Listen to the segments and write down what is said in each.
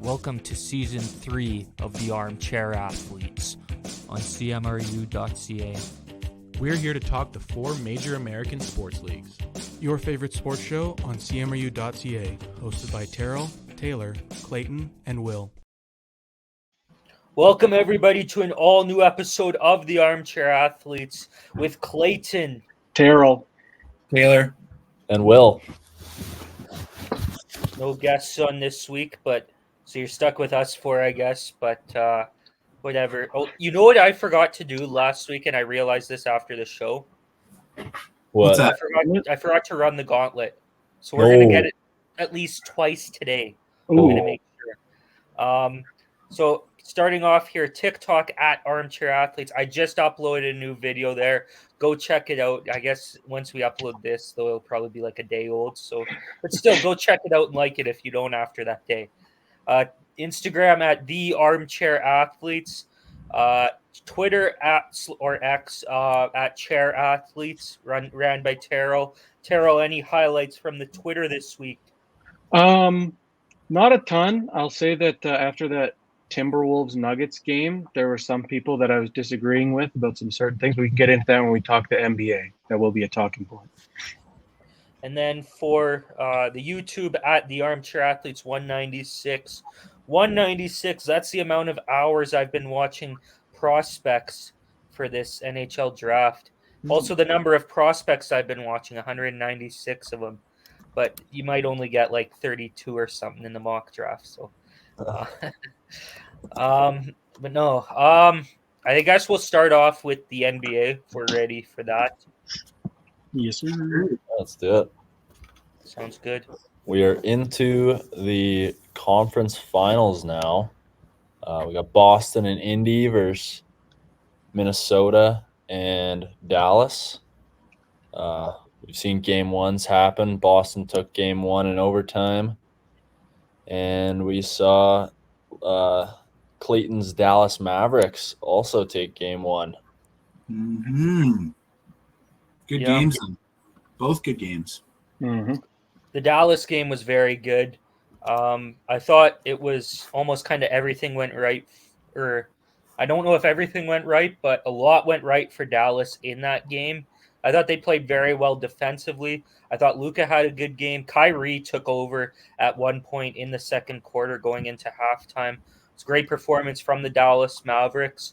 Welcome to Season 3 of the Armchair Athletes on CMRU.ca. We're here to talk the four major American sports leagues. Your favorite sports show on CMRU.ca, hosted by Terrell, Taylor, Clayton, and Will. Welcome everybody to an all-new episode of the Armchair Athletes with Clayton, Terrell, Taylor, and Will. No guests on this week, but so you're stuck with us for, I guess, but whatever. Oh, you know what I forgot to do last week, and I realized this after the show? What's What? that? I forgot to run the gauntlet. So we're going to get it at least twice today. I'm going to make sure. So starting off here, TikTok at Armchair Athletes. I just uploaded a new video there. Go check it out. I guess once we upload this, though, it'll probably be like a day old. So, but still, go check it out and like it if you don't after that day. Instagram at the Armchair Athletes. Twitter at or X at Chair Athletes. Ran by Terrell. Terrell, any highlights from the Twitter this week? Not a ton. I'll say that after that Timberwolves Nuggets game, there were some people that I was disagreeing with about some certain things. We can get into that when we talk the NBA. That will be a talking point. And then for the YouTube at the Armchair Athletes 196. 196, that's the amount of hours I've been watching prospects for this NHL draft. Also the number of prospects I've been watching, 196 of them. But you might only get like 32 or something in the mock draft. So, but no. I guess we'll start off with the NBA if we're ready for that. Yes, sir. Let's do it. Sounds good. We are into the conference finals now. We got Boston and Indy versus Minnesota and Dallas. We've seen game ones happen. Boston took game one in overtime. And we saw Clayton's Dallas Mavericks also take game one. Mm-hmm. Good games. Both good games. Mm-hmm. The Dallas game was very good. I thought it was almost kind of everything went right. Or I don't know if everything went right, but a lot went right for Dallas in that game. I thought they played very well defensively. I thought Luka had a good game. Kyrie took over at one point in the second quarter going into halftime. It's a great performance from the Dallas Mavericks.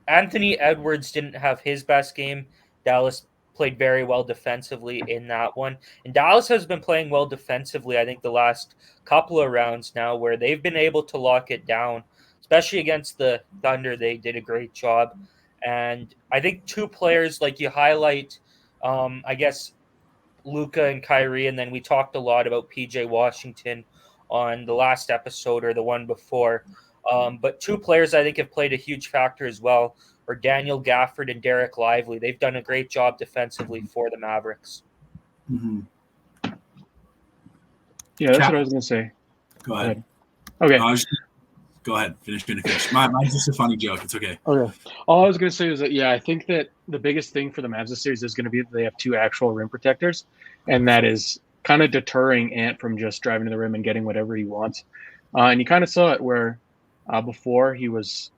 Anthony Edwards didn't have his best game. Dallas played very well defensively in that one. And Dallas has been playing well defensively, I think, the last couple of rounds now where they've been able to lock it down, especially against the Thunder. They did a great job. And I think two players, like you highlight, I guess, Luka and Kyrie, and then we talked a lot about PJ Washington on the last episode or the one before. But two players I think have played a huge factor as well are Daniel Gafford and Derek Lively. They've done a great job defensively for the Mavericks. Mm-hmm. Yeah, that's what I was going to say. Go ahead. Okay. Go ahead. Finish. Mine's just a funny joke. It's okay. Okay. All I was going to say is that, I think that the biggest thing for the Mavs this series is going to be that they have two actual rim protectors, and that is kind of deterring Ant from just driving to the rim and getting whatever he wants. And you kind of saw it where before he was,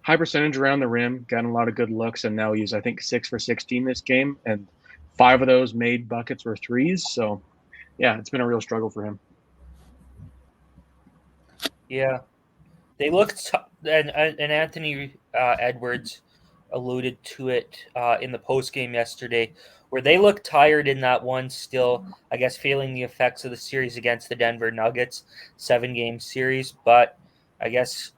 high percentage around the rim, gotten a lot of good looks, and now he's, I think, 6 for 16 this game, and 5 of those made buckets were threes. So, yeah, it's been a real struggle for him. Yeah. They looked, and Anthony Edwards alluded to it in the postgame yesterday, where they looked tired in that one still, I guess, feeling the effects of the series against the Denver Nuggets, 7-game series. But I guess,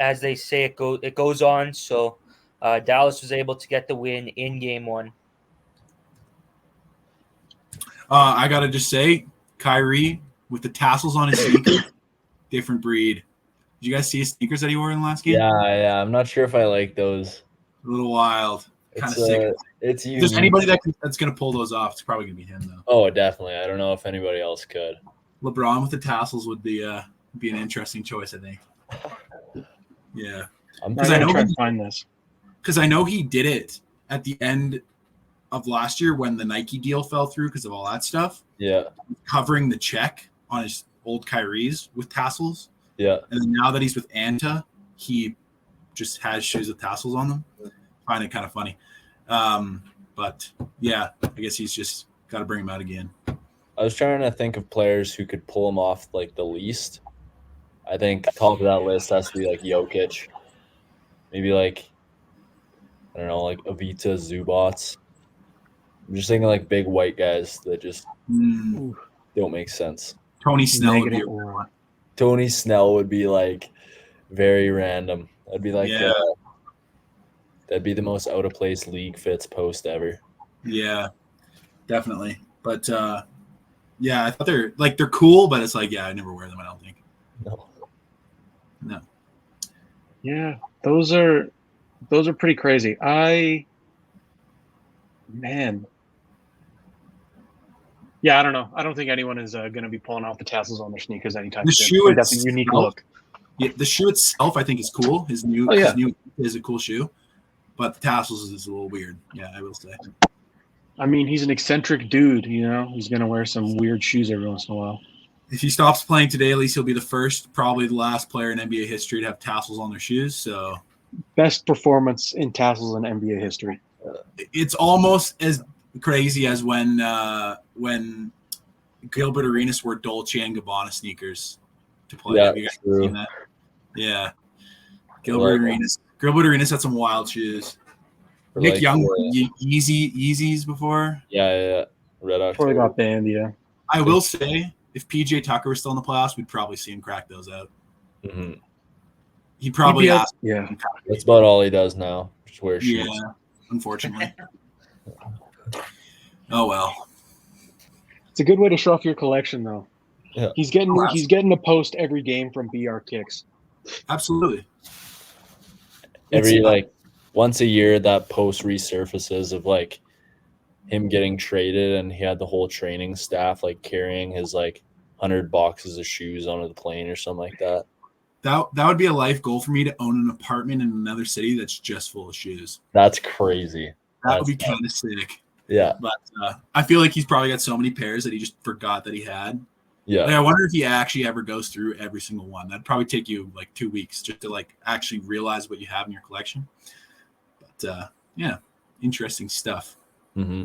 as they say, it goes on. So Dallas was able to get the win in game one. I got to just say, Kyrie with the tassels on his sneakers, different breed. Did you guys see his sneakers that he wore in the last game? Yeah. I'm not sure if I like those. A little wild. Kind of sick. It's if there's anybody that's going to pull those off, it's probably going to be him, though. Oh, definitely. I don't know if anybody else could. LeBron with the tassels would be an interesting choice, I think. Yeah. Because I know to find this. Because I know he did it at the end of last year when the Nike deal fell through because of all that stuff. Yeah. Covering the check on old Kyrie's with tassels. Yeah. And then now that he's with Anta, he just has shoes with tassels on them. I find it kind of funny. But yeah, I guess he's just got to bring him out again. I was trying to think of players who could pull him off like the least. I think top of that list has to be like Jokic. Maybe like, I don't know, like Avita Zubats. I'm just thinking like big white guys that just don't make sense. Tony Snell would be Negative a or one. Tony Snell would be like very random. That'd be like Yeah. that'd be the most out of place league fits post ever. Yeah, definitely. But yeah, I thought they're cool, but it's like, yeah, I never wear them, I don't think. No. yeah, those are pretty crazy. Yeah, I don't know. I don't think anyone is going to be pulling off the tassels on their sneakers anytime The soon. shoe I think that's a unique itself- look. Yeah, the shoe itself I think is cool. His new is a cool shoe. But the tassels is a little weird. Yeah, I will say. I mean, he's an eccentric dude, you know. He's going to wear some weird shoes every once in a while. If he stops playing today, at least he'll be the first, probably the last player in NBA history to have tassels on their shoes. So Best performance in tassels in NBA history. it's almost as crazy as when Gilbert Arenas wore Dolce and Gabbana sneakers to play. Yeah, Have you guys true. seen that? Yeah. Gilbert Arenas had some wild shoes. Or Nick like, Young wore Yeezys before. Yeah. Red Before they October. got banned, yeah. I will say, if PJ Tucker was still in the playoffs, we'd probably see him crack those out. Mhm. He probably He'd be asked. yeah. That's about all he does now. Just wear shoes. Yeah, unfortunately. Oh well. It's a good way to show off your collection, though. Yeah. He's getting a post every game from BR Kicks. Absolutely. Every It's- like once a year that post resurfaces of like him getting traded, and he had the whole training staff like carrying his like 100 boxes of shoes onto the plane or something like that. That would be a life goal for me, to own an apartment in another city that's just full of shoes. That's crazy. That would be kind of sick. Yeah. But I feel like he's probably got so many pairs that he just forgot that he had. Yeah. Like, I wonder if he actually ever goes through every single one. That'd probably take you like 2 weeks just to like actually realize what you have in your collection. But yeah, interesting stuff. Mm-hmm.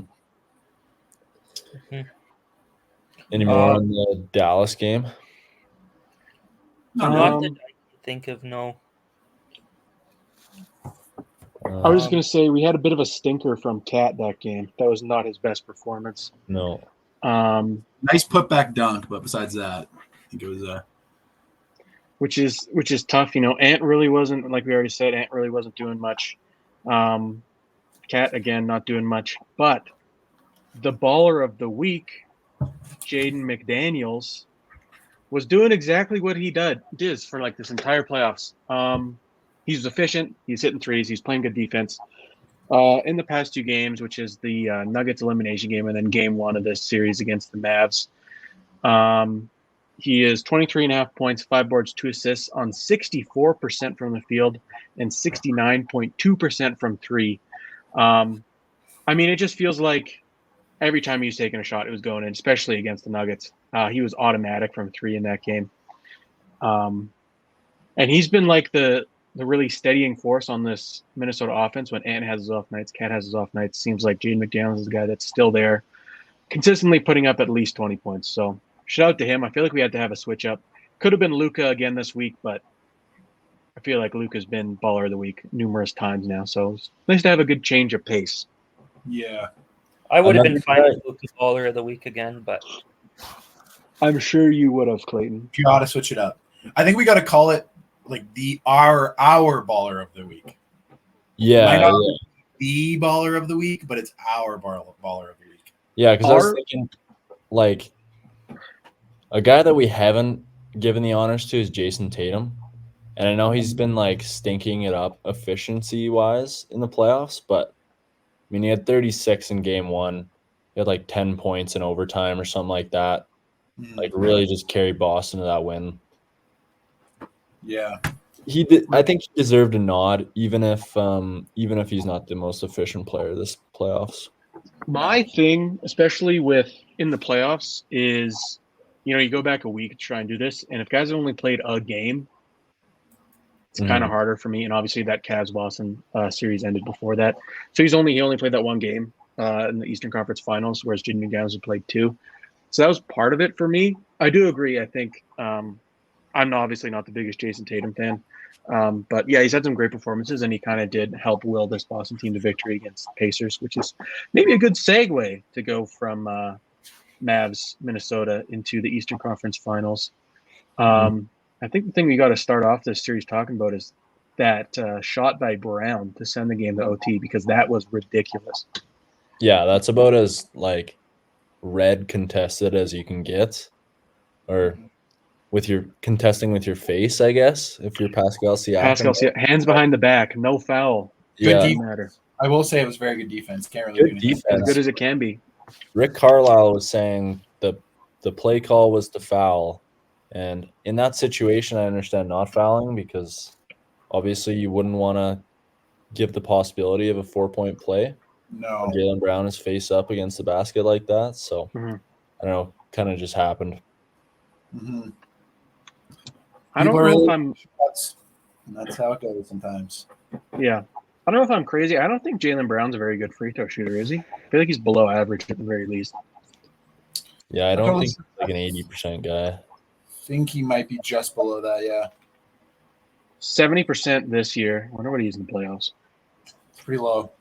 Mhm. Any more on the Dallas game? No, Not that I can think of, no. I was just going to say we had a bit of a stinker from Cat that game. That was not his best performance. No. Nice putback dunk, but besides that, I think it was which is tough. You know, Ant really wasn't, like we already said, Ant really wasn't doing much. Cat, again, not doing much. But the baller of the week, Jaden McDaniels, was doing exactly what he does for like this entire playoffs. He's efficient. He's hitting threes. He's playing good defense. In the past 2 games, which is the Nuggets elimination game and then game 1 of this series against the Mavs, he is 23.5 points, 5 boards, 2 assists on 64% from the field and 69.2% from 3. I mean, it just feels like every time he was taking a shot, it was going in, especially against the Nuggets. He was automatic from 3 in that game. And he's been like the really steadying force on this Minnesota offense when Ant has his off nights, Cat has his off nights. Seems like Jaden McDaniels is the guy that's still there, consistently putting up at least 20 points. So shout out to him. I feel like we had to have a switch up. Could have been Luka again this week, but I feel like Luka's been baller of the week numerous times now. So it's nice to have a good change of pace. yeah. I would have been Another fine guy- with Luka's baller of the week again, but I'm sure you would have, Clayton. You got to switch it up. I think we got to call it like our baller of the week. Yeah. Might Yeah. not be the baller of the week, but it's our baller of the week. Yeah, because I was Our- thinking, like, a guy that we haven't given the honors to is Jason Tatum. And I know he's been, like, stinking it up efficiency-wise in the playoffs, but, I mean, he had 36 in game 1. He had, like, 10 points in overtime or something like that. Like, really just carried Boston to that win. Yeah. He did, I think he deserved a nod, even if he's not the most efficient player this playoffs. My thing, especially with in the playoffs, is you go back a week to try and do this, and if guys have only played a game, it's kind of harder for me. And obviously that Cavs Boston series ended before that, so he only played that one game in the Eastern Conference Finals, whereas Junior Gams had played 2. So that was part of it for me. I do agree. I think I'm obviously not the biggest Jason Tatum fan, but yeah, he's had some great performances, and he kind of did help will this Boston team to victory against the Pacers, which is maybe a good segue to go from Mavs Minnesota into the Eastern Conference Finals. I think the thing we got to start off this series talking about is that shot by Brown to send the game to OT, because that was ridiculous. Yeah, that's about as like red contested as you can get, or with your contesting with your face, I guess, if you're Pascal Siakam. Hands behind the back, no foul. Yeah. Doesn't matter. I will say it was very good defense. Can't really Good do anything. As defense. good as it can be. Rick Carlisle was saying the play call was to foul, and in that situation, I understand not fouling, because obviously you wouldn't want to give the possibility of a 4-point play. No. Jaylen Brown is face up against the basket like that, so Mhm. I don't know, kind of just happened. Mm-hmm. I don't know if I'm. That's how it goes sometimes. Yeah. I don't know if I'm crazy. I don't think Jaylen Brown's a very good free throw shooter, is he? I feel like he's below average at the very least. Yeah, I don't think he's like an 80% guy. I think he might be just below that, yeah. 70% this year. I wonder what he's in the playoffs. Pretty low.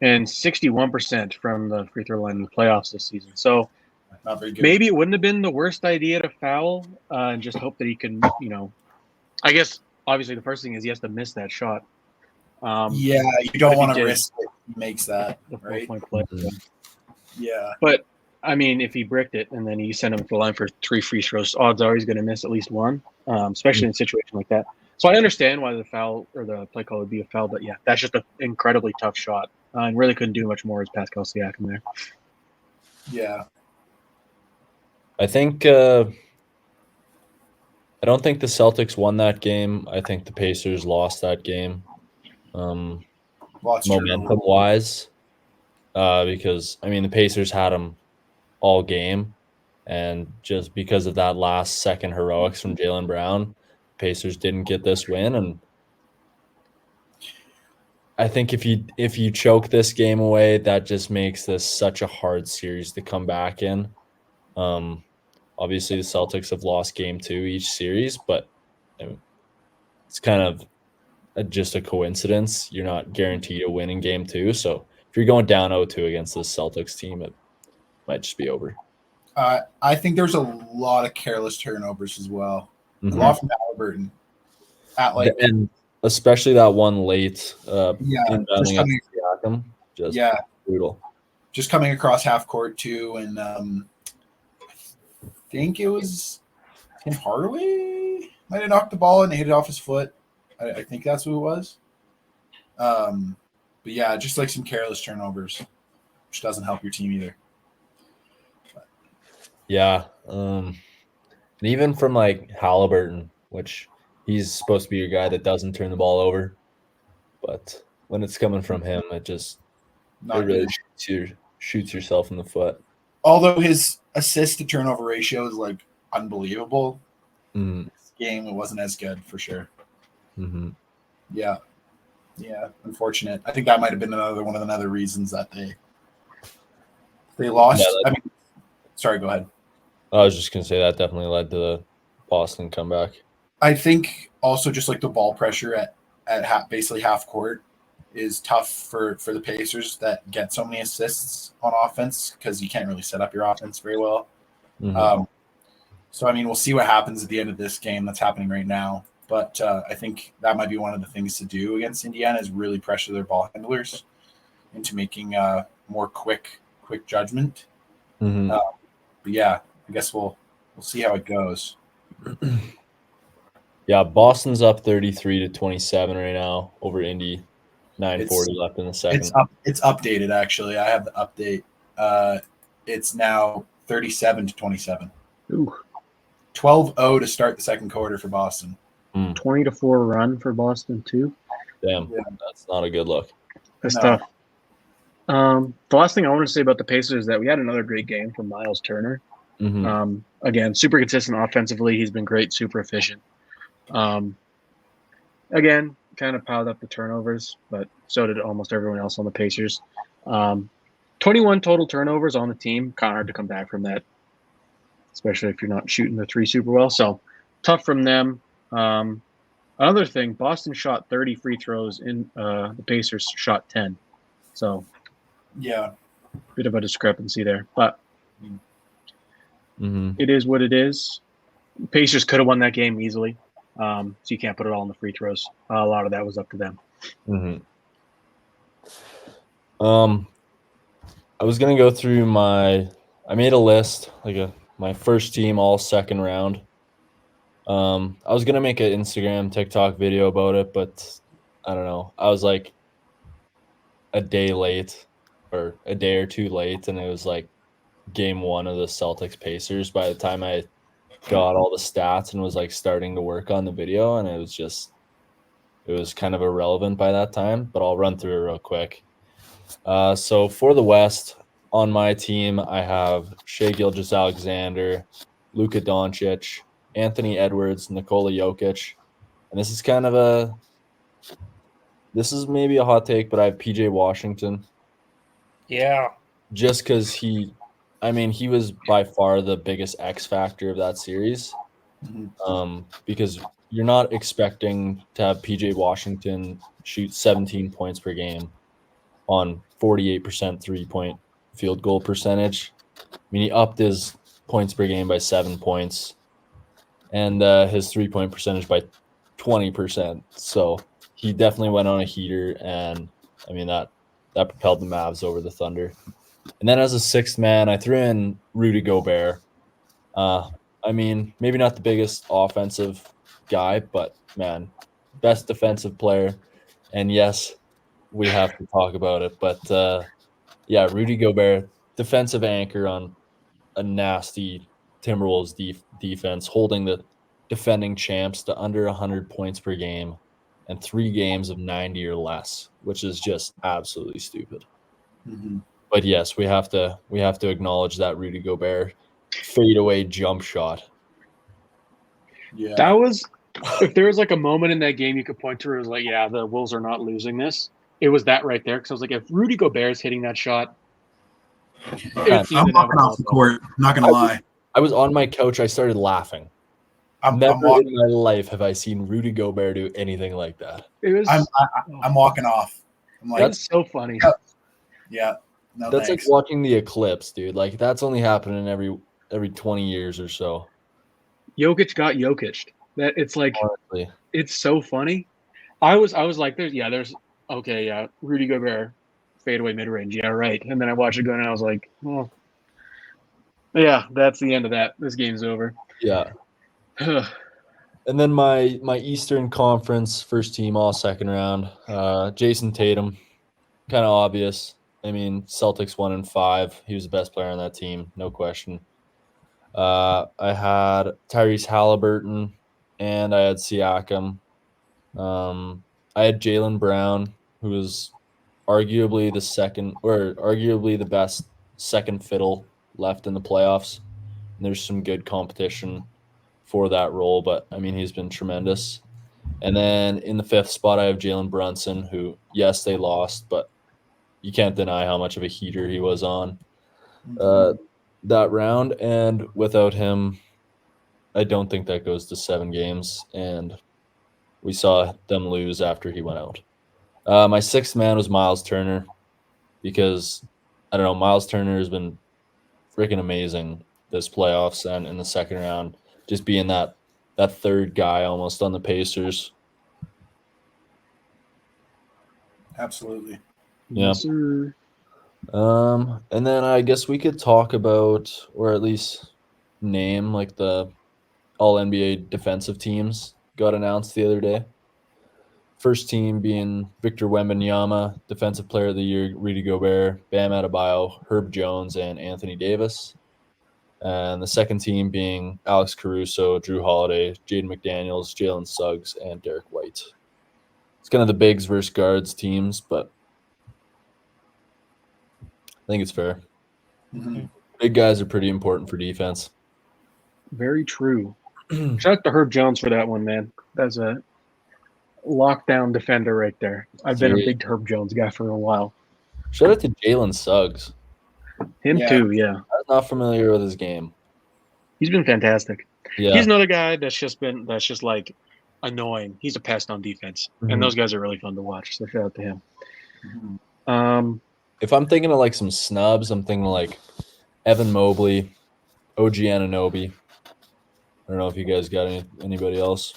And 61% from the free throw line in the playoffs this season. So Not very good. maybe it wouldn't have been the worst idea to foul and just hope that he can, I guess obviously the first thing is he has to miss that shot. Yeah, you don't want to risk it. He makes that, the right? 4-point play. Yeah. But I mean, if he bricked it and then you send him to the line for 3 free throws, odds are he's going to miss at least one, especially in a situation like that. So I understand why the foul or the play call would be a foul, but yeah, that's just an incredibly tough shot. And really couldn't do much more as Pascal Siakam there. Yeah. I think I don't think the Celtics won that game. I think the Pacers lost that game, momentum wise, because I mean the Pacers had them all game, and just because of that last second heroics from Jaylen Brown, Pacers didn't get this win. And I think if you choke this game away, that just makes this such a hard series to come back in. Obviously, the Celtics have lost game 2 each series, but it's kind of just a coincidence. You're not guaranteed a win in game 2. So if you're going down 0-2 against this Celtics team, it might just be over. I think there's a lot of careless turnovers as well. Mm-hmm. A lot from Halliburton. And especially that one late just coming, Siakam, just brutal. Just coming across half court too, and I think it was Tim Hardaway might have knocked the ball and hit it off his foot. I think that's who it was. But yeah, just like some careless turnovers, which doesn't help your team either. Yeah, and even from like Halliburton, which he's supposed to be a guy that doesn't turn the ball over, but when it's coming from him, it really shoots yourself in the foot. Although his assist to turnover ratio is like unbelievable, this game it wasn't as good for sure. Mm-hmm. Yeah, unfortunate. I think that might have been another reasons that they lost. Yeah, sorry, go ahead. I was just gonna say that definitely led to the Boston comeback. I think also just like the ball pressure at basically half court is tough for the Pacers that get so many assists on offense, because you can't really set up your offense very well. Mm-hmm. So I mean, we'll see what happens at the end of this game that's happening right now. But I think that might be one of the things to do against Indiana is really pressure their ball handlers into making more quick judgment. Mm-hmm. But yeah, I guess we'll see how it goes. Yeah, Boston's up 33-27 right now over Indy. 9:40 left in the second. It's updated actually. I have the update. It's now 37-27. Ooh. 12-0 to start the second quarter for Boston. 20-4 run for Boston too. Damn, that's not a good look. That's tough. The last thing I want to say about the Pacers is that we had another great game from Miles Turner. Again, super consistent offensively. He's been great, super efficient. Again, kind of piled up the turnovers, but so did almost everyone else on the Pacers. 21 total turnovers on the team. Kind of hard to come back from that, especially if you're not shooting the three super well. So tough from them. Another thing, Boston shot 30 free throws, in the Pacers shot 10. So Yeah. bit of a discrepancy there, but Mm-hmm. it is what it is. Pacers could have won that game easily, so you can't put it all on the free throws. A lot of that was up to them. Mm-hmm. I was gonna go through I made a list, my first team all second round. I was gonna make an Instagram, TikTok video about it, but I don't know. I was like a day late or a day or two late, and it was like game one of the Celtics Pacers by the time I got all the stats and was like starting to work on the video, and it was kind of irrelevant by that time, but I'll run through it real quick. So for the West, on my team, I have Shai Gilgeous-Alexander, Luka Doncic, Anthony Edwards, Nikola Jokic, and this is maybe a hot take, but I have PJ Washington. Yeah. Just because he was by far the biggest X factor of that series. Because you're not expecting to have PJ Washington shoot 17 points per game on 48% 3-point field goal percentage. I mean, he upped his points per game by 7 points and his 3-point percentage by 20%. So he definitely went on a heater, and I mean that propelled the Mavs over the Thunder. And then as a sixth man, I threw in Rudy Gobert. I mean, maybe not the biggest offensive guy, but man, best defensive player. And yes, we have to talk about it. But yeah, Rudy Gobert, defensive anchor on a nasty Timberwolves defense, holding the defending champs to under 100 points per game and 3 games of 90 or less, which is just absolutely stupid. But yes, we have to acknowledge that Rudy Gobert fadeaway jump shot. Yeah. That was, if there was like a moment in that game you could point to where it was like, yeah, the Wolves are not losing this. It was that right there. Because I was like, if Rudy Gobert's hitting that shot, it's I'm walking off the court. I'm not gonna lie. I was on my couch. I started laughing. Never in my life have I seen Rudy Gobert do anything like that. I'm walking off. I'm like, that's so funny. Yeah. No, that's thanks. like watching the eclipse, dude. Like that's only happening every 20 years or so. Jokic got Jokic. That it's like, honestly, it's so funny. I was like, there's okay, yeah, Rudy Gobert fadeaway mid range, yeah, right. And then I watched it go and I was like, well, yeah, that's the end of that. This game's over. Yeah. And then my Eastern Conference first team all second round, Jason Tatum, kind of obvious. I mean, Celtics 1-5. He was the best player on that team, no question. I had Tyrese Halliburton, and I had Siakam. I had Jaylen Brown, who was arguably the best second fiddle left in the playoffs. And there's some good competition for that role, but I mean, he's been tremendous. And then in the fifth spot, I have Jalen Brunson, who, yes, they lost, but you can't deny how much of a heater he was on that round. And without him, I don't think that goes to 7 games. And we saw them lose after he went out. My sixth man was Miles Turner because, I don't know, Miles Turner has been freaking amazing this playoffs and in the second round, just being that third guy almost on the Pacers. Absolutely. Yeah. Yes, sir. And then I guess we could talk about, or at least name, like the all NBA defensive teams got announced the other day. First team being Victor Wembanyama, Defensive Player of the Year, Rudy Gobert, Bam Adebayo, Herb Jones, and Anthony Davis. And the second team being Alex Caruso, Drew Holiday, Jaden McDaniels, Jalen Suggs, and Derek White. It's kind of the bigs versus guards teams, but think it's fair. Mhm. Big guys are pretty important for defense. Very true. Shout out to Herb Jones for that one, man. That's a lockdown defender right there. I've been a Yeah. big Herb Jones guy for a while. Shout out to Jalen Suggs. Him Yeah. too, yeah. I'm not familiar with his game. He's been fantastic. Yeah. He's another guy that's just like annoying. He's a pest on defense. Mhm. And those guys are really fun to watch. So shout out to him. Mhm. If I'm thinking of like some snubs, I'm thinking like Evan Mobley, OG Anunoby. I don't know if you guys got anybody else.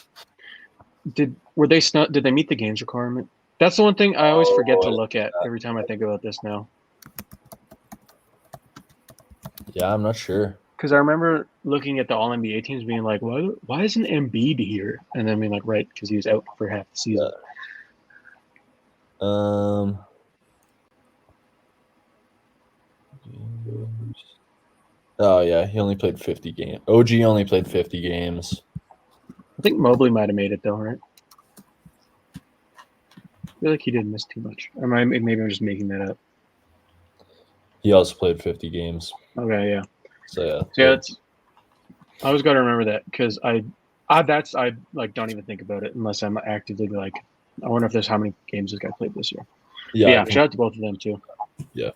Did they meet the games requirement? That's the one thing I always forget to look at every time I think about this now. Yeah, I'm not sure. Because I remember looking at the All NBA teams, being like, "Why isn't Embiid here?" And then being like, "Right, because he was out for half the season." Oh yeah, he only played 50 games. OG only played 50 games. I think Mobley might have made it though, right? I feel like he didn't miss too much. Or maybe I'm just making that up. He also played 50 games. Okay, yeah. So yeah. Yeah, I always got to remember that because I like don't even think about it unless I'm actively like, I wonder if there's how many games this guy played this year. Yeah. Shout out to both of them too. Yeah.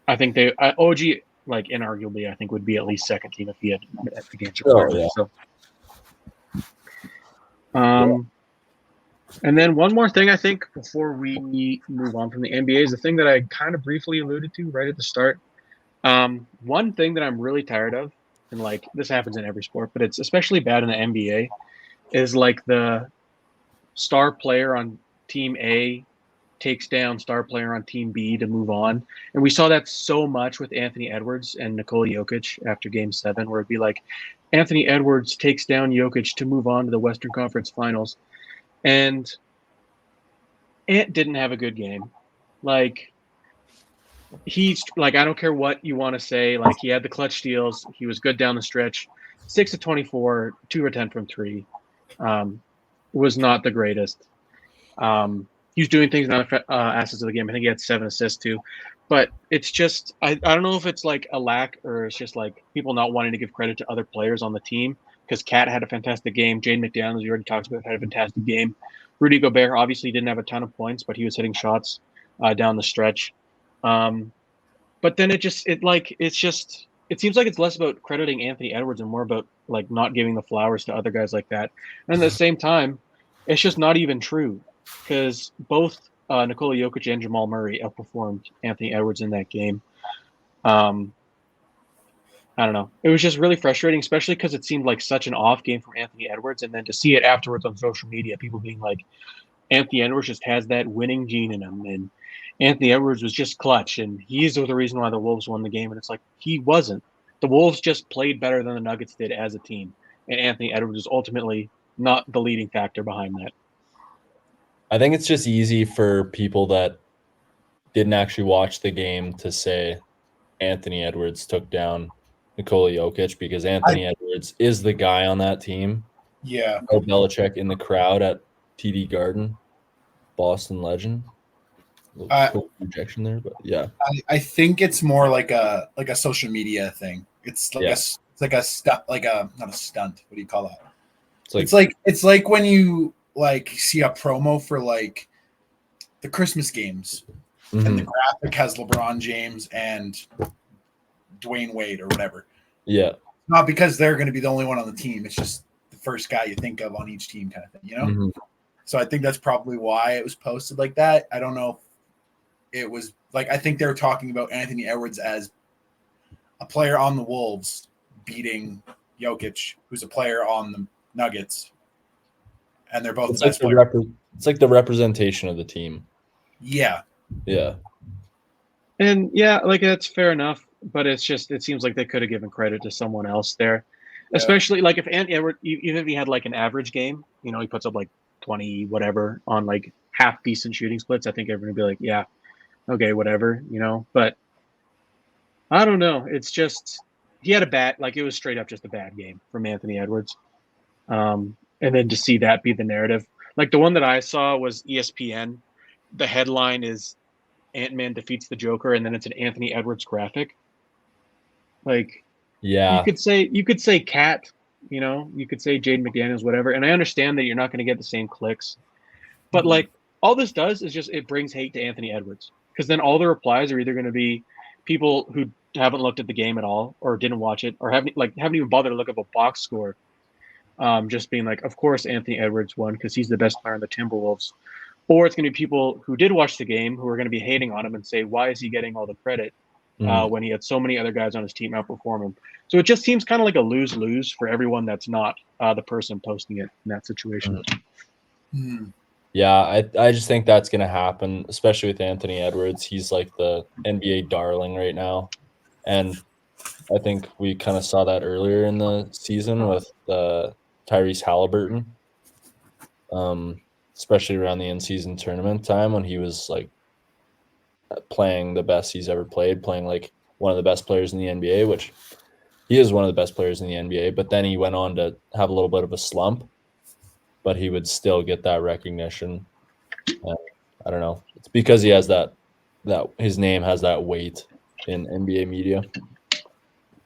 I think OG like inarguably I think would be at least second team if he had the games requirement. Oh, yeah. So, and then one more thing I think before we move on from the NBA is the thing that I kind of briefly alluded to right at the start. One thing that I'm really tired of, and like this happens in every sport, but it's especially bad in the NBA, is like the star player on team A takes down star player on team B to move on. And we saw that so much with Anthony Edwards and Nikola Jokic after game 7, where it'd be like Anthony Edwards takes down Jokic to move on to the Western Conference Finals. And Ant didn't have a good game. Like, he's like, I don't care what you want to say. Like, he had the clutch steals. He was good down the stretch. 6 of 24, 2 or 10 from 3. Was not the greatest. He was doing things in other assets of the game. I think he had 7 assists too. But it's just, I don't know if it's like a lack or it's just like people not wanting to give credit to other players on the team because Kat had a fantastic game. Jaden McDaniels, we already talked about, had a fantastic game. Rudy Gobert obviously didn't have a ton of points, but he was hitting shots down the stretch. But then it seems like it's less about crediting Anthony Edwards and more about like not giving the flowers to other guys like that. And at the same time, it's just not even true because both Nikola Jokic and Jamal Murray outperformed Anthony Edwards in that game. I don't know. It was just really frustrating, especially because it seemed like such an off game from Anthony Edwards. And then to see it afterwards on social media, people being like, Anthony Edwards just has that winning gene in him. And Anthony Edwards was just clutch. And he's the reason why the Wolves won the game. And it's like, he wasn't. The Wolves just played better than the Nuggets did as a team. And Anthony Edwards was ultimately not the leading factor behind that. I think it's just easy for people that didn't actually watch the game to say Anthony Edwards took down Nikola Jokic because Anthony Edwards is the guy on that team. Yeah. Bill Belichick in the crowd at TD Garden, Boston legend. Quick projection there, but yeah. I think it's more like a social media thing. It's like a stunt, not a stunt. What do you call that? It's like when you like see a promo for like the Christmas games, and the graphic has LeBron James and Dwayne Wade or whatever. Yeah. Not because they're going to be the only one on the team. It's just the first guy you think of on each team kind of thing, you know? Mm-hmm. So I think that's probably why it was posted like that. I don't know if it was like, I think they were talking about Anthony Edwards as a player on the Wolves beating Jokic, who's a player on the Nuggets. And they're both the best players. It's like the representation of the team. Yeah. Yeah. And yeah, like that's fair enough. But it seems like they could have given credit to someone else there. Yeah. Especially like if Anthony Edwards, even if he had like an average game, you know, he puts up like 20 whatever on like half decent shooting splits, I think everyone would be like, yeah, okay, whatever, you know. But I don't know. It's just he had it was straight up just a bad game from Anthony Edwards. And then to see that be the narrative. Like the one that I saw was ESPN. The headline is Ant-Man defeats the Joker and then it's an Anthony Edwards graphic. Like, Yeah. you could say Cat, you could say Jaden McDaniels, whatever. And I understand that you're not going to get the same clicks, but like all this does is just it brings hate to Anthony Edwards, because then all the replies are either going to be people who haven't looked at the game at all or didn't watch it or haven't even bothered to look up a box score. Just being like, of course Anthony Edwards won because he's the best player on the Timberwolves. Or it's going to be people who did watch the game who are going to be hating on him and say, why is he getting all the credit when he had so many other guys on his team outperform him? So it just seems kind of like a lose-lose for everyone that's not the person posting it in that situation. Yeah, I just think that's going to happen, especially with Anthony Edwards. He's like the NBA darling right now. And I think we kind of saw that earlier in the season with Tyrese Halliburton, especially around the in-season tournament time when he was like playing the best he's ever played, playing like one of the best players in the NBA, which he is one of the best players in the NBA. But then he went on to have a little bit of a slump, but he would still get that recognition. And I don't know. It's because he has that his name has that weight in NBA media.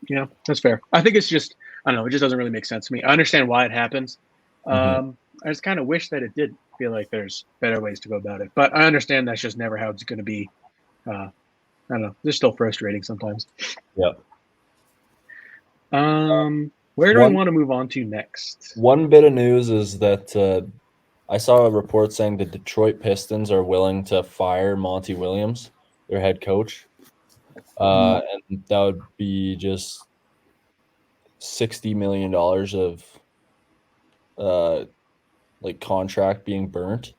Yeah, that's fair. I think it's just, I don't know, it just doesn't really make sense to me. I understand why it happens. I just kind of wish that it did feel like there's better ways to go about it. But I understand that's just never how it's going to be. I don't know. It's still frustrating sometimes. Yep. Where do we want to move on to next? One bit of news is that I saw a report saying the Detroit Pistons are willing to fire Monty Williams, their head coach. And that would be just $60 million of like contract being burnt.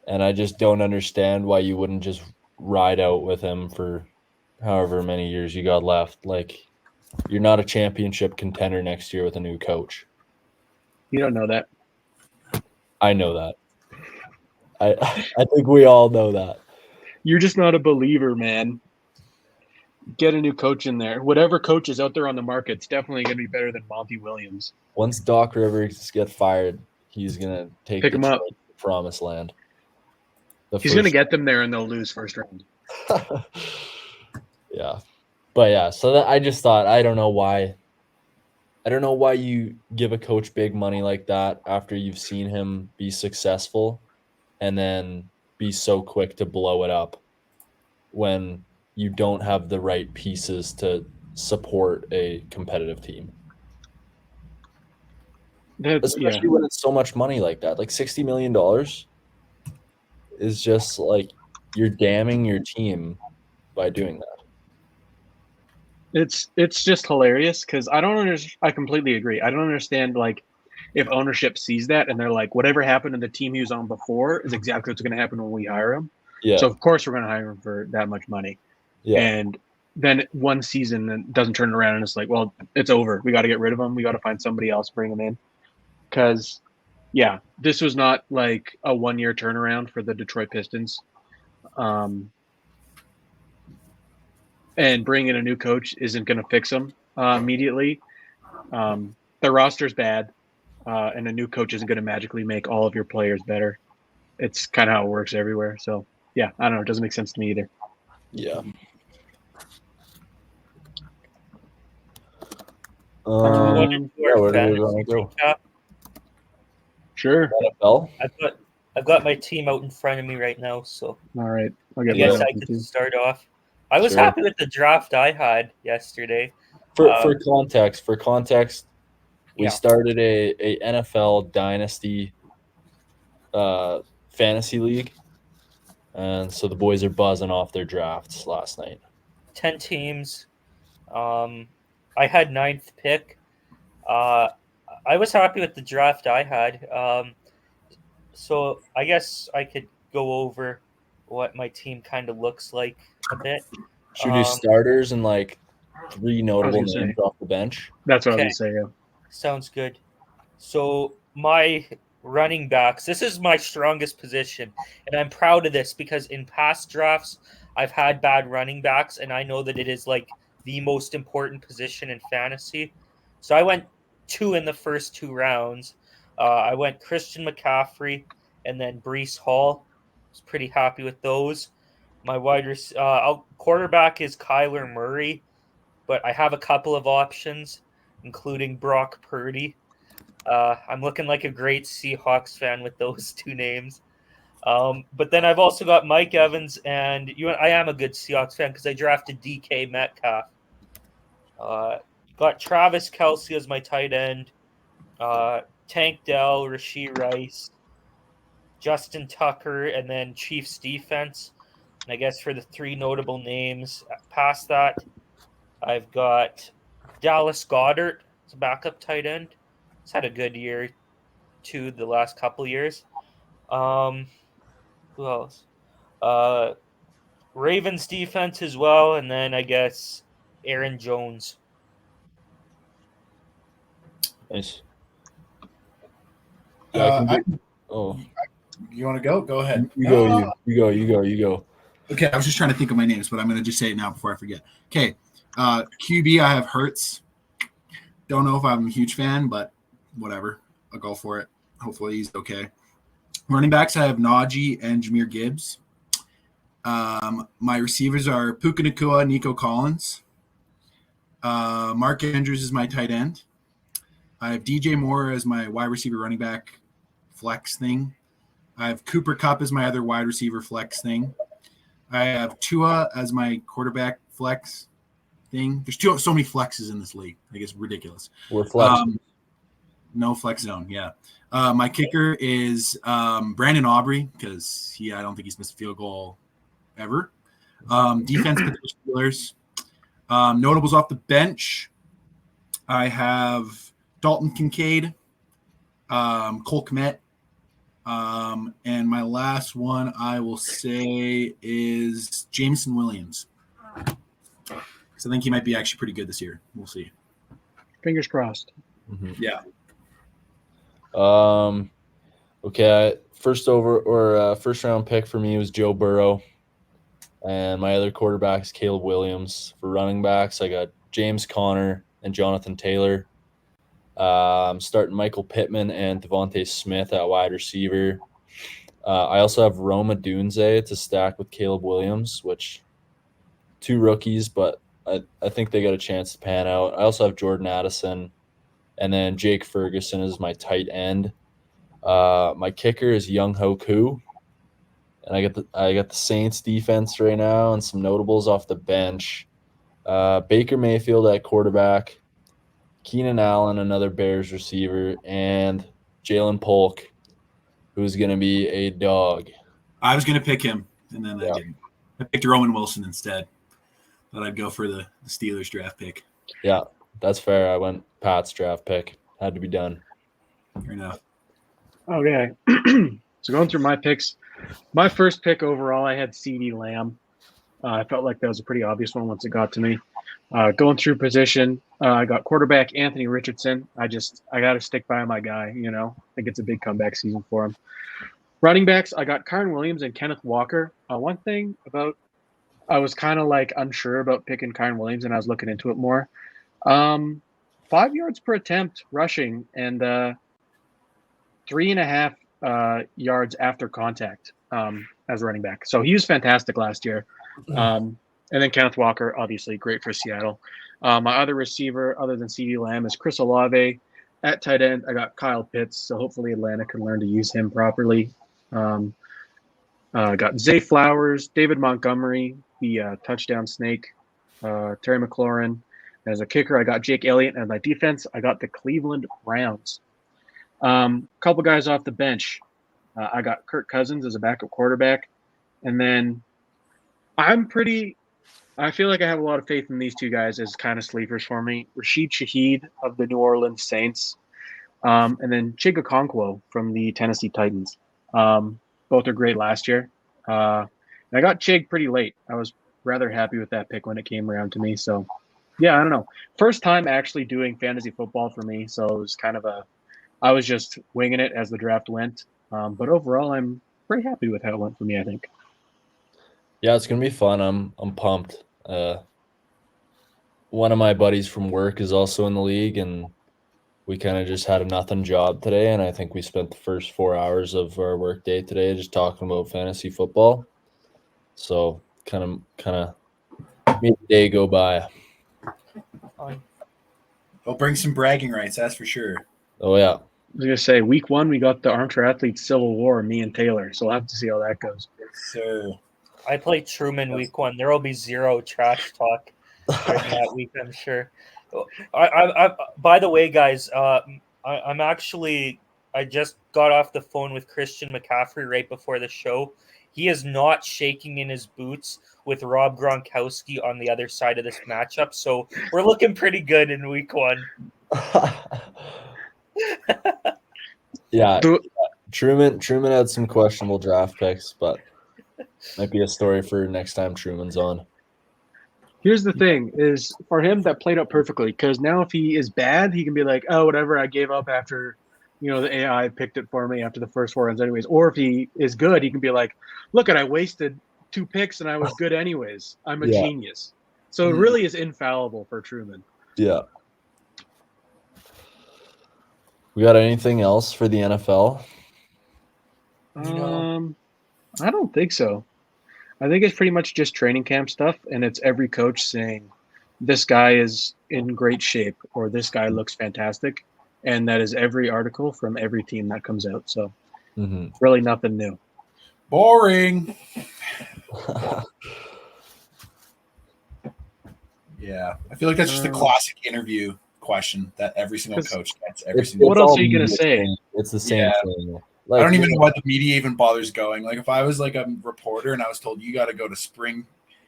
And I just don't understand why you wouldn't just ride out with him for however many years you got left. Like, you're not a championship contender next year with a new coach. You don't know that. I know that. I think we all know that. You're just not a believer, man. Get a new coach in there. Whatever coach is out there on the market, it's definitely going to be better than Monty Williams. Once Doc Rivers gets fired, he's going to pick him up. To the promised land. He's going to get them there and they'll lose first round. Yeah. But yeah, so that I just thought, I don't know why you give a coach big money like that after you've seen him be successful and then be so quick to blow it up when you don't have the right pieces to support a competitive team. Especially when it's so much money like that. Like $60 million is just like you're damning your team by doing that. It's just hilarious because I completely agree. I don't understand, like, if ownership sees that and they're like, whatever happened in the team he was on before is exactly what's going to happen when we hire him. Yeah. So of course we're going to hire him for that much money. Yeah. And then one season doesn't turn around and it's like, well, it's over. We got to get rid of him. We got to find somebody else, bring him in. Because, yeah, this was not like a 1-year turnaround for the Detroit Pistons. And bringing in a new coach isn't going to fix them immediately. The roster's bad, and a new coach isn't going to magically make all of your players better. It's kind of how it works everywhere. So, yeah, I don't know. It doesn't make sense to me either. Yeah. Where do we want to go? Sure. NFL? I've got my team out in front of me right now, so all right. I guess I could start off. I was happy with the draft I had yesterday. For context, we started a NFL dynasty fantasy league, and so the boys are buzzing off their drafts last night. 10 teams. I had 9th pick. I was happy with the draft I had. So I guess I could go over what my team kind of looks like a bit. Should we do starters and like 3 notable names off the bench? That's what I was going to say, yeah. Sounds good. So my running backs, this is my strongest position, and I'm proud of this because in past drafts, I've had bad running backs, and I know that it is like the most important position in fantasy. So I went 2 in the first 2 rounds. I went Christian McCaffrey and then Breece Hall. I was pretty happy with those. My quarterback is Kyler Murray, but I have a couple of options, including Brock Purdy. I'm looking like a great Seahawks fan with those two names. But then I've also got Mike Evans, and I am a good Seahawks fan because I drafted DK Metcalf. Got Travis Kelce as my tight end, Tank Dell, Rashee Rice, Justin Tucker, and then Chiefs defense. And I guess for the three notable names past that, I've got Dallas Goedert as a backup tight end. He's had a good year, too, the last couple years. Who else? Ravens defense as well, and then I guess Aaron Jones. Nice. You want to go? Go ahead. You go. Okay, I was just trying to think of my names, but I'm going to just say it now before I forget. Okay, QB, I have Hurts. Don't know if I'm a huge fan, but whatever. I'll go for it. Hopefully he's okay. Running backs, I have Najee and Jahmyr Gibbs. My receivers are Puka Nacua, Nico Collins. Mark Andrews is my tight end. I have DJ Moore as my wide receiver running back flex thing. I have Cooper Kupp as my other wide receiver flex thing. I have Tua as my quarterback flex thing. There's so many flexes in this league. I guess ridiculous. We're flex. No flex zone, yeah. My kicker is Brandon Aubrey because I don't think he's missed a field goal ever. Defense for the Steelers. Notables off the bench. I have Dalton Kincaid, Cole Kmet, and my last one I will say is Jameson Williams. So I think he might be actually pretty good this year. We'll see. Fingers crossed. Mm-hmm. Yeah. Okay. First round pick for me was Joe Burrow, and my other quarterback is Caleb Williams. For running backs, I got James Conner and Jonathan Taylor. I'm starting Michael Pittman and Devontae Smith at wide receiver. I also have Roma Dunze to stack with Caleb Williams, which two rookies, but I think they got a chance to pan out. I also have Jordan Addison, and then Jake Ferguson is my tight end. My kicker is Young Ho Koo, and I got the Saints defense right now and some notables off the bench. Baker Mayfield at quarterback, Keenan Allen, another Bears receiver, and Jalen Polk, who's going to be a dog. I was going to pick him, and then I didn't. I picked Roman Wilson instead. Thought I'd go for the Steelers draft pick. Yeah, that's fair. I went Pat's draft pick. Had to be done. Fair enough. Okay. So going through my picks, my first pick overall, I had CeeDee Lamb. I felt like that was a pretty obvious one once it got to me. Going through position, I got quarterback Anthony Richardson. I got to stick by my guy, I think it's a big comeback season for him. Running backs, I got Kyren Williams and Kenneth Walker. One thing about I was kind of like unsure about picking Kyren Williams, and I was looking into it more. 5 yards per attempt rushing and 3.5 yards after contact as a running back. So he was fantastic last year. And then Kenneth Walker, obviously great for Seattle. My other receiver, other than CeeDee Lamb, is Chris Olave. At tight end, I got Kyle Pitts, so hopefully Atlanta can learn to use him properly. Got Zay Flowers, David Montgomery, the touchdown snake, Terry McLaurin. As a kicker, I got Jake Elliott. And my defense, I got the Cleveland Browns. Couple guys off the bench. I got Kirk Cousins as a backup quarterback. And then I feel like I have a lot of faith in these two guys as kind of sleepers for me. Rashid Shaheed of the New Orleans Saints. And then Chig Okonkwo from the Tennessee Titans. Both are great last year. And I got Chig pretty late. I was rather happy with that pick when it came around to me. So, yeah, I don't know. First time actually doing fantasy football for me. So it was kind of I was just winging it as the draft went. But overall, I'm pretty happy with how it went for me, I think. Yeah, it's gonna be fun. I'm pumped. One of my buddies from work is also in the league, and we kind of just had a nothing job today, and I think we spent the first 4 hours of our work day today just talking about fantasy football. So kind of made the day go by. It'll bring some bragging rights, that's for sure. Oh yeah. I was gonna say week 1 we got the Armchair Athletes Civil War, me and Taylor. So we'll have to see how that goes. So I play Truman week 1. There will be zero trash talk during that week, I'm sure. By the way, guys, I just got off the phone with Christian McCaffrey right before the show. He is not shaking in his boots with Rob Gronkowski on the other side of this matchup. So we're looking pretty good in week 1. Yeah. Truman had some questionable draft picks, but might be a story for next time Truman's on. Here's the thing: is for him that played out perfectly, because now if he is bad, he can be like, "Oh, whatever, I gave up after, the AI picked it for me after the first 4 rounds, anyways." Or if he is good, he can be like, "Look, I wasted 2 picks and I was good anyways. I'm a genius." So it really is infallible for Truman. Yeah. We got anything else for the NFL? I don't think so. I think it's pretty much just training camp stuff, and it's every coach saying, this guy is in great shape, or this guy looks fantastic. And that is every article from every team that comes out. So really nothing new. Boring. Yeah. I feel like that's just a classic interview question that every single coach gets every single What else are you going to say? It's the same thing. Like, I don't even know why the media even bothers going. Like, if I was like a reporter and I was told you got to go to spring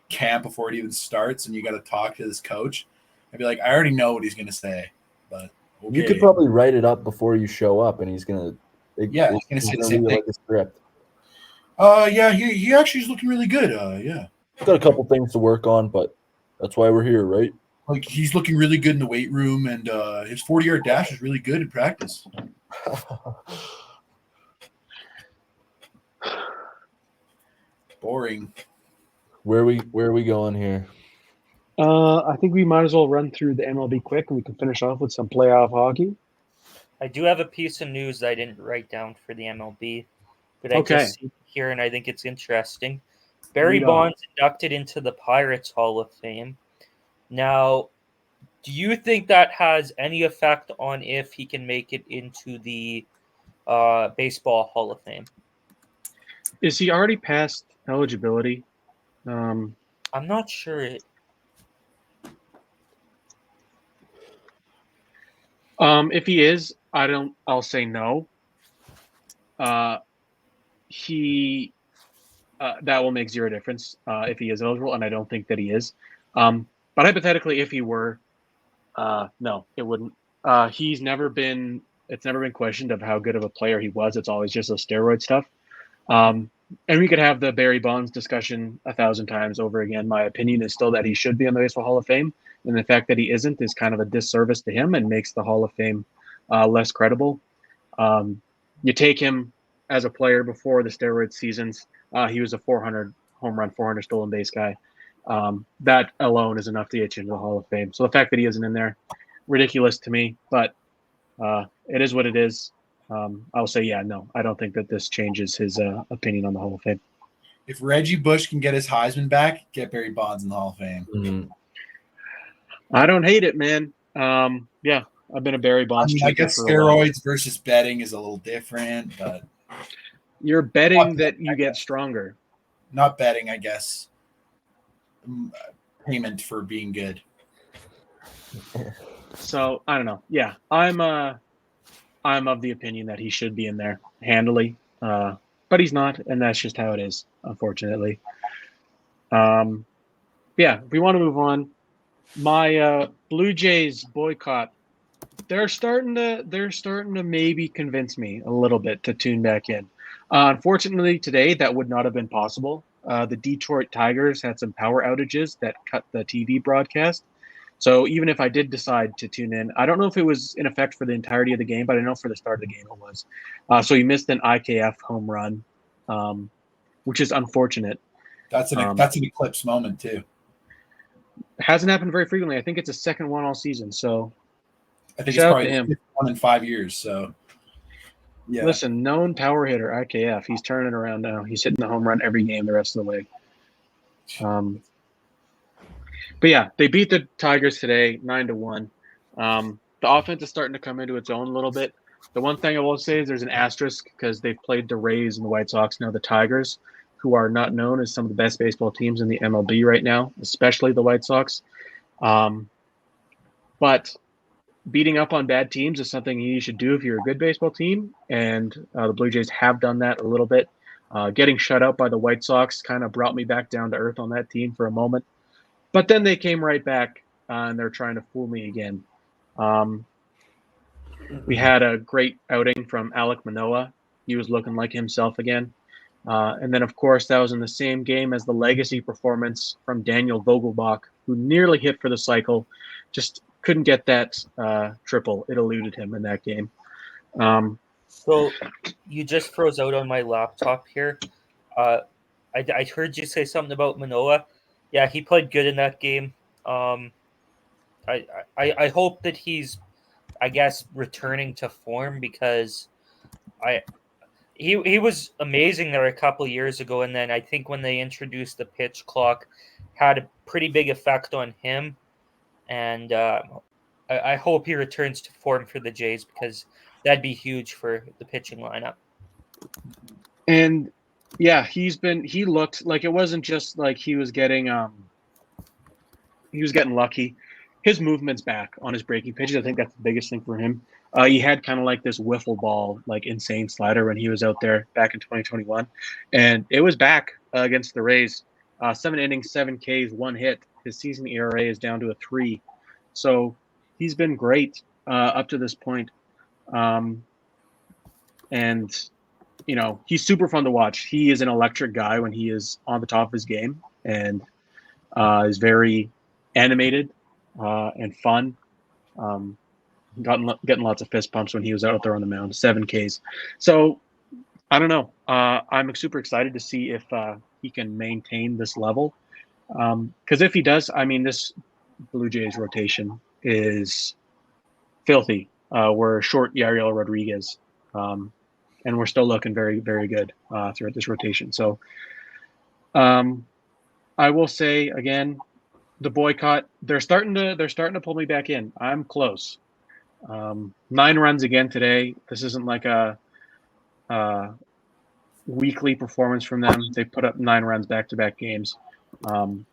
camp before it even starts and you got to talk to this coach, I'd be like, I already know what he's going to say. But okay. You could probably write it up before you show up, and he's going to he's going to say the same thing. Like a script. Yeah, he actually is looking really good. Yeah, got a couple things to work on, but that's why we're here, right? Like, he's looking really good in the weight room, and his 40-yard dash is really good in practice. Boring. Where are we going here? I think we might as well run through the MLB quick, and we can finish off with some playoff hockey. I do have a piece of news that I didn't write down for the MLB, but I just see it here, and I think it's interesting. Barry Bonds inducted into the Pirates Hall of Fame. Now, do you think that has any effect on if he can make it into the Baseball Hall of Fame? Is he already past eligibility? I'm not sure. If he is, I'll say no. That will make zero difference if he is eligible, and I don't think that he is. But hypothetically, if he were, no, it wouldn't. It's never been questioned of how good of a player he was. It's always just the steroid stuff. And we could have the Barry Bonds discussion 1,000 times over again. My opinion is still that he should be on the Baseball Hall of Fame. And the fact that he isn't is kind of a disservice to him and makes the Hall of Fame less credible. You take him as a player before the steroid seasons. He was a 400 home run, 400 stolen base guy. That alone is enough to get you into the Hall of Fame. So the fact that he isn't in there, ridiculous to me. But it is what it is. I'll say, no, I don't think that this changes his opinion on the Hall of Fame. If Reggie Bush can get his Heisman back, get Barry Bonds in the Hall of Fame. Mm-hmm. I don't hate it, man. I've been a Barry Bonds. I guess steroids versus betting is a little different, but you're betting that you get stronger. Not betting, I guess. Payment for being good. So I don't know. Yeah, I'm of the opinion that he should be in there handily, but he's not, and that's just how it is, unfortunately. If we want to move on, my Blue Jays boycott, they're starting to maybe convince me a little bit to tune back in. Unfortunately, today that would not have been possible. The Detroit Tigers had some power outages that cut the TV broadcast. So even if I did decide to tune in, I don't know if it was in effect for the entirety of the game, but I know for the start of the game it was. So he missed an IKF home run, which is unfortunate. That's an eclipse moment too. It hasn't happened very frequently. I think it's a second one all season. So I think it's probably one in 5 years. So yeah. Listen, known power hitter IKF. He's turning around now. He's hitting the home run every game the rest of the way. But yeah, they beat the Tigers today, 9-1. The offense is starting to come into its own a little bit. The one thing I will say is there's an asterisk because they've played the Rays and the White Sox, now the Tigers, who are not known as some of the best baseball teams in the MLB right now, especially the White Sox. But beating up on bad teams is something you should do if you're a good baseball team, and the Blue Jays have done that a little bit. Getting shut out by the White Sox kind of brought me back down to earth on that team for a moment. But then they came right back, and they're trying to fool me again. We had a great outing from Alek Manoah. He was looking like himself again. And then, of course, that was in the same game as the legacy performance from Daniel Vogelbach, who nearly hit for the cycle, just couldn't get that triple. It eluded him in that game. So you just froze out on my laptop here. I heard you say something about Manoah. Yeah, he played good in that game. I hope that he's, I guess, returning to form because he was amazing there a couple years ago, and then I think when they introduced the pitch clock, had a pretty big effect on him, and I hope he returns to form for the Jays because that'd be huge for the pitching lineup. And yeah, he looked like it wasn't just like he was getting lucky. His movement's back on his breaking pitches. I think that's the biggest thing for him. He had kind of like this wiffle ball, like insane slider when he was out there back in 2021, and it was back against the Rays. 7 innings, 7 Ks, 1 hit. His season ERA is down to a 3, so he's been great up to this point. And he's super fun to watch. He is an electric guy when he is on the top of his game, and is very animated and fun. Getting lots of fist pumps when he was out there on the mound. 7 Ks. So I don't know. I'm super excited to see if he can maintain this level. Because if he does, I mean, this Blue Jays rotation is filthy. We're short Yariel Rodriguez. And we're still looking very, very good throughout this rotation. So I will say again, the boycott, they're starting to pull me back in. I'm close. 9 runs again today. This isn't like a weekly performance from them. They put up 9 runs back-to-back games. So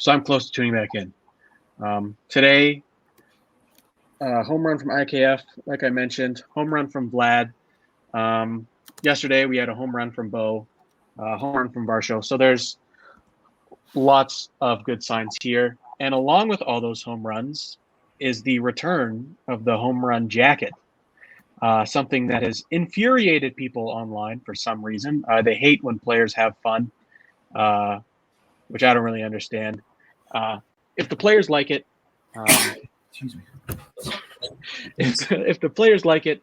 I'm close to tuning back in. Today, home run from IKF, like I mentioned, home run from Vlad. Yesterday we had a home run from Bo, home run from Varsho. So there's lots of good signs here. And along with all those home runs is the return of the home run jacket, something that has infuriated people online for some reason. They hate when players have fun, which I don't really understand. If the players like it, Excuse me. if the players like it,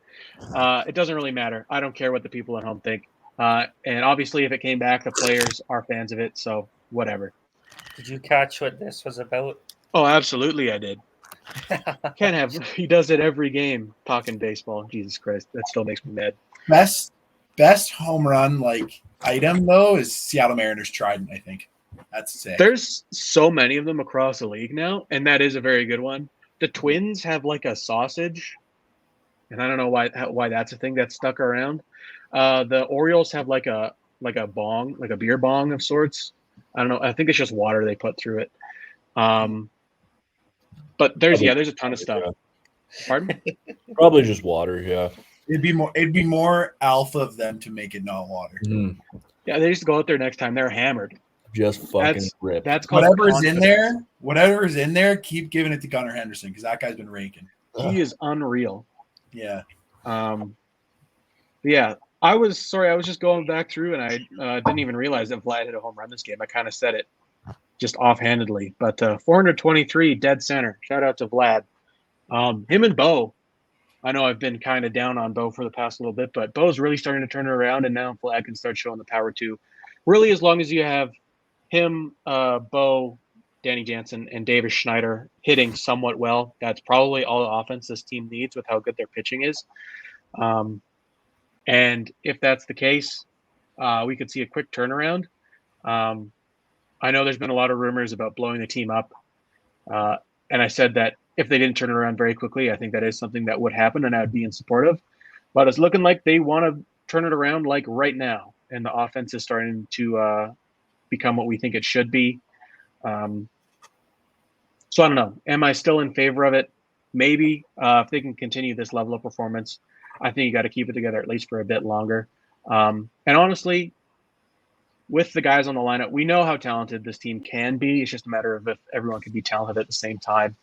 it doesn't really matter. I don't care what the people at home think. And obviously, if it came back, the players are fans of it, so whatever. Did you catch what this was about? Oh, absolutely, I did. Can't have. He does it every game. Talking baseball. Jesus Christ, that still makes me mad. Best home run item though is Seattle Mariners Trident. I think that's sick. There's so many of them across the league now, and that is a very good one. The Twins have like a sausage, and I don't know why that's a thing that's stuck around. The Orioles have like a bong, like a beer bong of sorts. I don't know. I think it's just water they put through it. But there's a ton of stuff. Yeah. Pardon? Probably just water, yeah. It'd be more alpha of them to make it not water. Mm. Yeah, they used to go out there next time. They're hammered. Just fucking ripped. That's called whatever's in there, keep giving it to Gunnar Henderson because that guy's been raking. He is unreal. Yeah. Yeah. I was just going back through and I didn't even realize that Vlad hit a home run this game. I kind of said it just offhandedly, but 423 dead center. Shout out to Vlad. Him and Bo. I know I've been kind of down on Bo for the past little bit, but Bo's really starting to turn it around, and now Vlad can start showing the power too. Really, as long as you have him, Bo, Danny Jansen, and Davis Schneider hitting somewhat well, that's probably all the offense this team needs with how good their pitching is. And if that's the case, we could see a quick turnaround. I know there's been a lot of rumors about blowing the team up. And I said that if they didn't turn it around very quickly, I think that is something that would happen, and I would be in support of. But it's looking like they want to turn it around like right now, and the offense is starting to become what we think it should be. So I don't know. Am I still in favor of it? Maybe. If they can continue this level of performance, I think you got to keep it together at least for a bit longer. And honestly, with the guys on the lineup, we know how talented this team can be. It's just a matter of if everyone can be talented at the same time.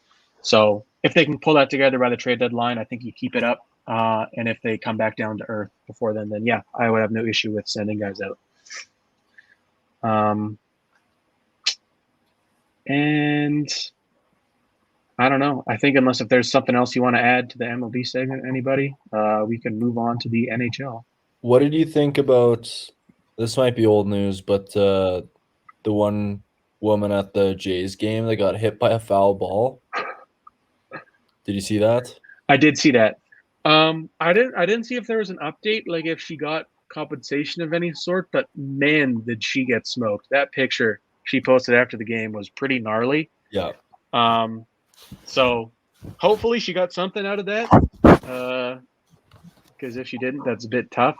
So if they can pull that together by the trade deadline, I think you keep it up. And if they come back down to earth before then yeah, I would have no issue with sending guys out. And I don't know. I think unless if there's something else you want to add to the MLB segment, anybody, we can move on to the NHL. What did you think about, this might be old news, but the one woman at the Jays game that got hit by a foul ball? Did you see that? I did see that. I didn't see if there was an update, like if she got compensation of any sort, but man, did she get smoked. That picture she posted after the game was pretty gnarly. Yeah. So hopefully she got something out of that. Because if she didn't, that's a bit tough.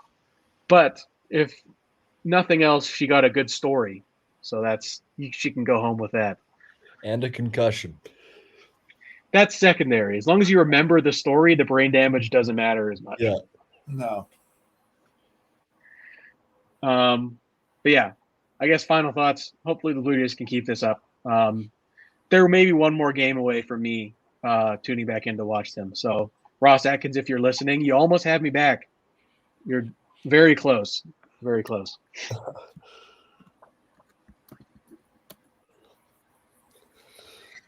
But if nothing else, she got a good story. So she can go home with that. And a concussion. That's secondary. As long as you remember the story, the brain damage doesn't matter as much. Yeah. No. But yeah, I guess final thoughts. Hopefully the Blue Jays can keep this up. There may be one more game away from me tuning back in to watch them. So Ross Atkins, if you're listening, you almost have me back. You're very close. Very close.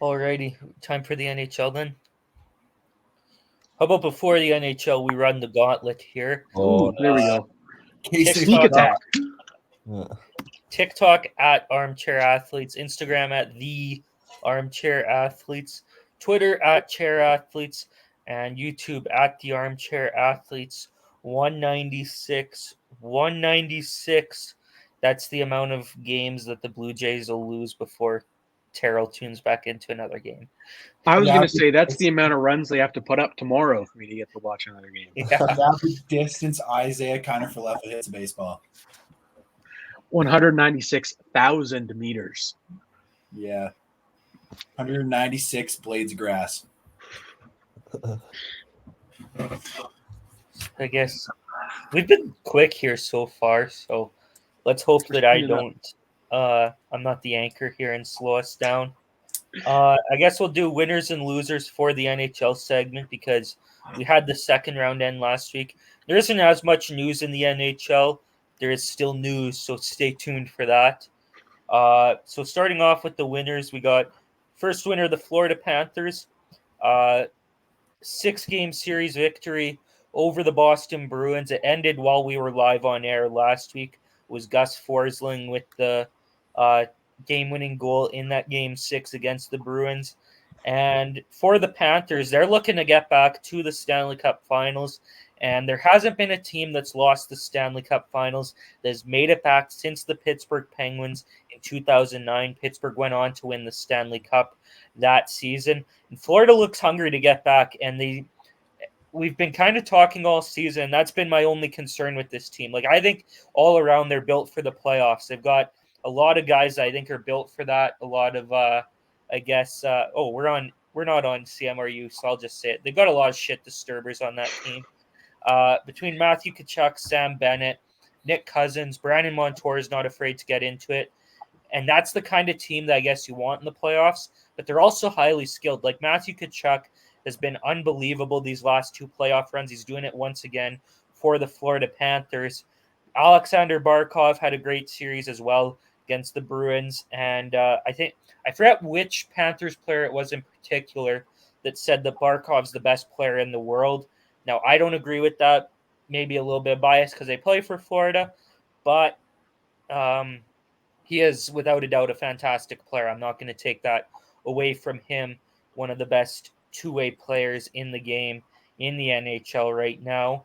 Alrighty, time for the NHL then. How about before the NHL, we run the gauntlet here? Oh, there we go. Sneak attack. TikTok at Armchair Athletes, Instagram at the Armchair Athletes, Twitter at Chair Athletes, and YouTube at the Armchair Athletes. 196. That's the amount of games that the Blue Jays will lose before Terrell tunes back into another game. I was going to say that's the amount of runs they have to put up tomorrow for me to get to watch another game. Yeah. The average distance Isaiah Kiner for left hits a baseball. 196,000 meters. Yeah. 196 blades of grass. I guess we've been quick here so far, so let's hope that I'm not the anchor here and slow us down. I guess we'll do winners and losers for the NHL segment because we had the second round end last week. There isn't as much news in the NHL. There is still news, so stay tuned for that. So starting off with the winners, we got first winner, the Florida Panthers. 6-game series victory over the Boston Bruins. It ended while we were live on air last week. It was Gus Forsling with the game-winning goal in that Game 6 against the Bruins. And for the Panthers, they're looking to get back to the Stanley Cup Finals. And there hasn't been a team that's lost the Stanley Cup Finals that has made it back since the Pittsburgh Penguins in 2009. Pittsburgh went on to win the Stanley Cup that season. And Florida looks hungry to get back. And we've been kind of talking all season. That's been my only concern with this team. Like, I think all around they're built for the playoffs. They've got a lot of guys I think are built for that. A lot of, we're not on CMRU, so I'll just say it. They've got a lot of shit disturbers on that team. Between Matthew Tkachuk, Sam Bennett, Nick Cousins, Brandon Montour is not afraid to get into it. And that's the kind of team that I guess you want in the playoffs. But they're also highly skilled. Like Matthew Tkachuk has been unbelievable these last 2 playoff runs. He's doing it once again for the Florida Panthers. Alexander Barkov had a great series as well against the Bruins. And I forget which Panthers player it was in particular that said that Barkov's the best player in the world. Now, I don't agree with that. Maybe a little bit biased because they play for Florida. But he is, without a doubt, a fantastic player. I'm not going to take that away from him. One of the best two-way players in the game in the NHL right now.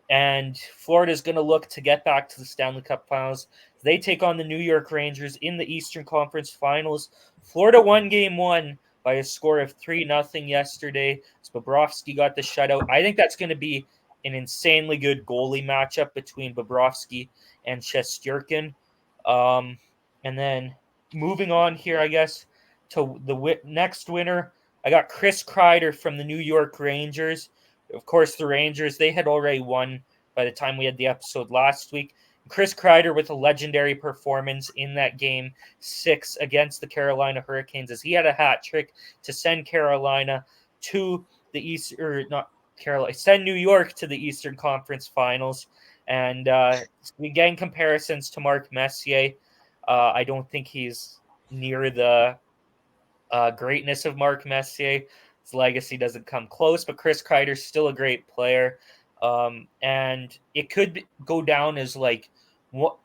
And Florida's going to look to get back to the Stanley Cup Finals. They take on the New York Rangers in the Eastern Conference Finals. Florida won Game 1 by a score of 3-0 yesterday. Bobrovsky got the shutout. I think that's going to be an insanely good goalie matchup between Bobrovsky and Shesterkin. And then moving on here, I guess, to the next winner, I got Chris Kreider from the New York Rangers. Of course, the Rangers, they had already won by the time we had the episode last week. Chris Kreider with a legendary performance in that Game 6 against the Carolina Hurricanes, as he had a hat trick to send Carolina to the East, or not Carolina, send New York to the Eastern Conference Finals. And we gain comparisons to Mark Messier. I don't think he's near the greatness of Mark Messier. His legacy doesn't come close, but Chris Kreider's still a great player. And it could go down as like what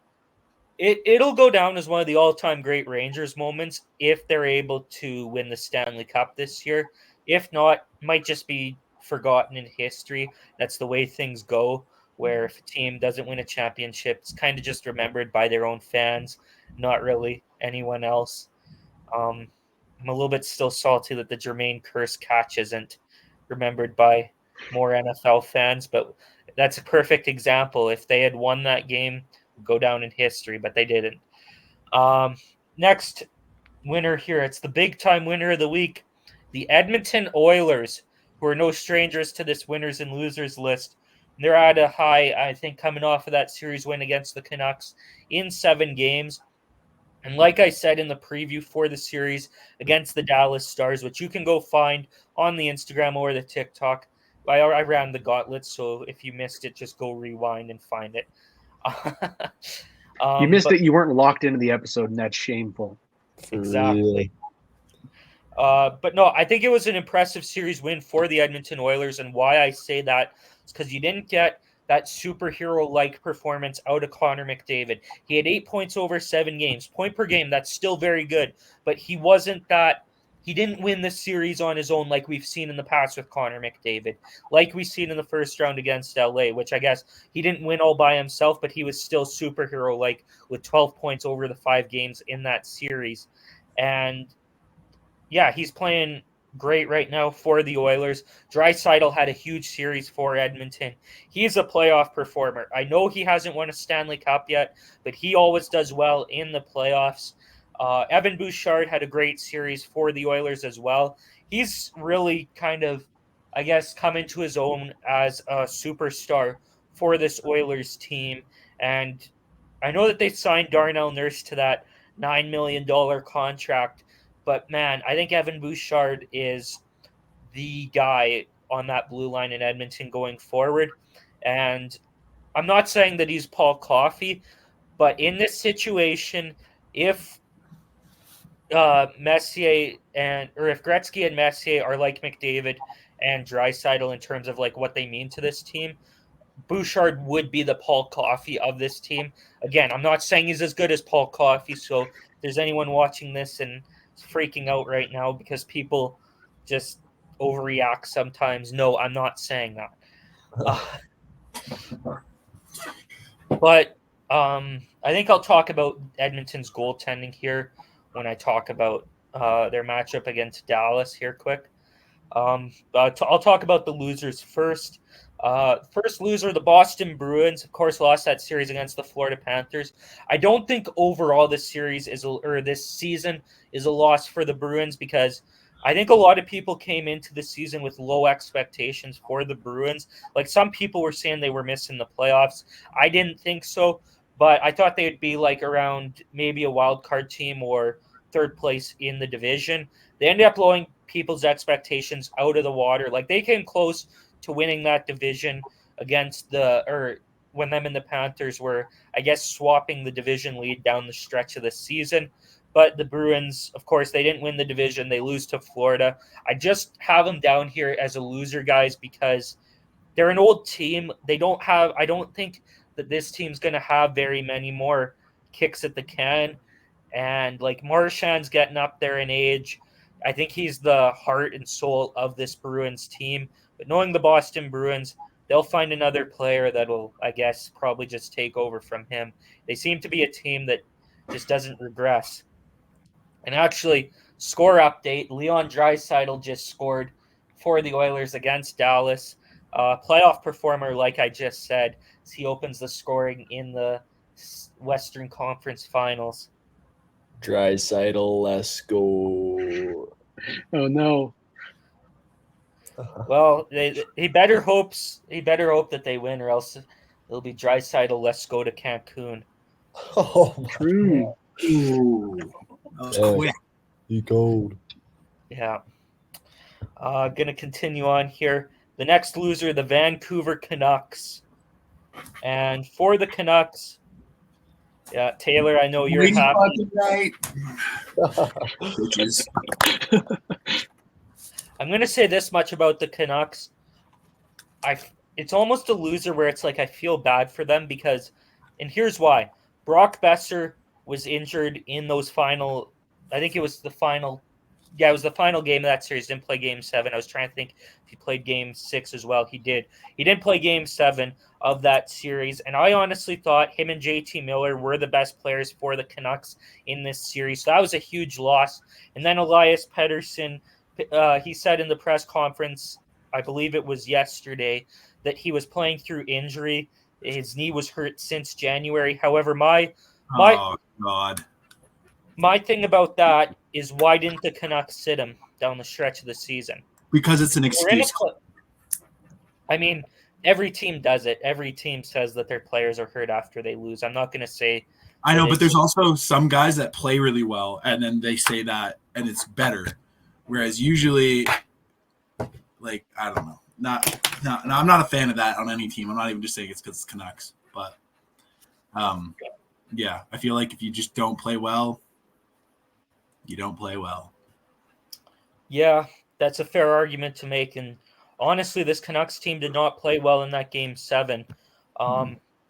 it'll go down as one of the all-time great Rangers moments if they're able to win the Stanley Cup this year. If not, might just be forgotten in history. That's the way things go, where if a team doesn't win a championship, it's kind of just remembered by their own fans, not really anyone else. I'm a little bit still salty that the Jermaine Kearse catch isn't remembered by more NFL fans, but that's a perfect example. If they had won that game, go down in history, but they didn't. Next winner here, it's the big time winner of the week, the Edmonton Oilers, who are no strangers to this winners and losers list. They're at a high, I think, coming off of that series win against the Canucks in 7 games. And like I said in the preview for the series against the Dallas Stars, which you can go find on the Instagram or the TikTok, I ran the gauntlet, so if you missed it, just go rewind and find it. You missed it. You weren't locked into the episode, and that's shameful. Exactly. But no, I think it was an impressive series win for the Edmonton Oilers, and why I say that is because you didn't get that superhero-like performance out of Connor McDavid. He had 8 points over 7 games. Point per game, that's still very good. But he wasn't that – he didn't win the series on his own like we've seen in the past with Connor McDavid. Like we've seen in the first round against LA, which I guess he didn't win all by himself, but he was still superhero-like with 12 points over the 5 games in that series. And, yeah, he's playing – great right now for the Oilers. Draisaitl had a huge series for Edmonton. He's a playoff performer. I know he hasn't won a Stanley Cup yet, but he always does well in the playoffs. Evan Bouchard had a great series for the Oilers as well. He's really kind of, I guess, come into his own as a superstar for this Oilers team. And I know that they signed Darnell Nurse to that $9 million contract. But, man, I think Evan Bouchard is the guy on that blue line in Edmonton going forward. And I'm not saying that he's Paul Coffey, but in this situation, if Messier or if Gretzky and Messier are like McDavid and Draisaitl in terms of like what they mean to this team, Bouchard would be the Paul Coffey of this team. Again, I'm not saying he's as good as Paul Coffey, so if there's anyone watching this and freaking out right now because people just overreact sometimes. No, I'm not saying that. But I think I'll talk about Edmonton's goaltending here when I talk about their matchup against Dallas here quick. I'll talk about the losers first. First loser, the Boston Bruins, of course, lost that series against the Florida Panthers. I don't think overall this season is a loss for the Bruins because I think a lot of people came into the season with low expectations for the Bruins. Like some people were saying they were missing the playoffs. I didn't think so, but I thought they'd be like around maybe a wild card team or third place in the division. They ended up blowing people's expectations out of the water. Like they came close to winning that division when them and the Panthers were, I guess, swapping the division lead down the stretch of the season. But the Bruins, of course, they didn't win the division. They lose to Florida. I just have them down here as a loser, guys, because they're an old team. I don't think that this team's going to have very many more kicks at the can. And like Marchand's getting up there in age. I think he's the heart and soul of this Bruins team. But knowing the Boston Bruins, they'll find another player that'll, I guess, probably just take over from him. They seem to be a team that just doesn't regress. And actually, score update: Leon Draisaitl just scored for the Oilers against Dallas. Playoff performer, like I just said, as he opens the scoring in the Western Conference Finals. Draisaitl, let's go. Oh no. Well, he better hope that they win, or else it'll be Draisaitl. Let's go to Cancun. Oh my True. Ooh, that was Yeah. quick. You cold. Yeah. Gonna continue on here. The next loser, the Vancouver Canucks. And for the Canucks, yeah, Taylor, I know you're Lady happy. fucking right. Bitches. I'm gonna say this much about the Canucks. It's almost a loser where it's like I feel bad for them because, and here's why. Brock Besser was injured in those final. I think it was the final. Yeah, it was the final game of that series. Didn't play Game 7. I was trying to think if he played Game 6 as well. He did. He didn't play Game 7 of that series, and I honestly thought him and JT Miller were the best players for the Canucks in this series. So that was a huge loss. And then Elias Pettersson, he said in the press conference, I believe it was yesterday, that he was playing through injury. His knee was hurt since January. However, my Oh God. my thing about that is why didn't the Canucks sit him down the stretch of the season? Because it's an We're in a excuse. I mean, every team does it. Every team says that their players are hurt after they lose. I'm not going to say. I know, that but there's also some guys that play really well, and then they say that, and it's better. Whereas usually, like, I don't know. No, I'm not a fan of that on any team. I'm not even just saying it's because it's Canucks, but yeah, I feel like if you just don't play well, you don't play well. Yeah, that's a fair argument to make. And honestly, this Canucks team did not play well in that Game 7.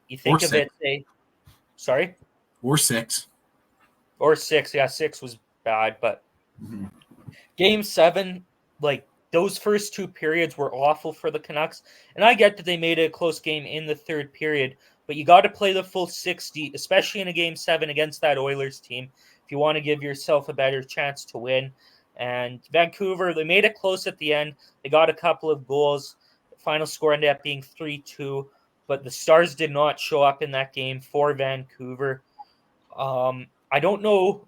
You think Or of it, sorry? Or 6. Or 6. Yeah, 6 was bad. But Mhm. Game 7, like, those first two periods were awful for the Canucks. And I get that they made it a close game in the third period, but you got to play the full 60, especially in a Game 7 against that Oilers team, if you want to give yourself a better chance to win. And Vancouver, they made it close at the end. They got a couple of goals. The final score ended up being 3-2, but the Stars did not show up in that game for Vancouver. I don't know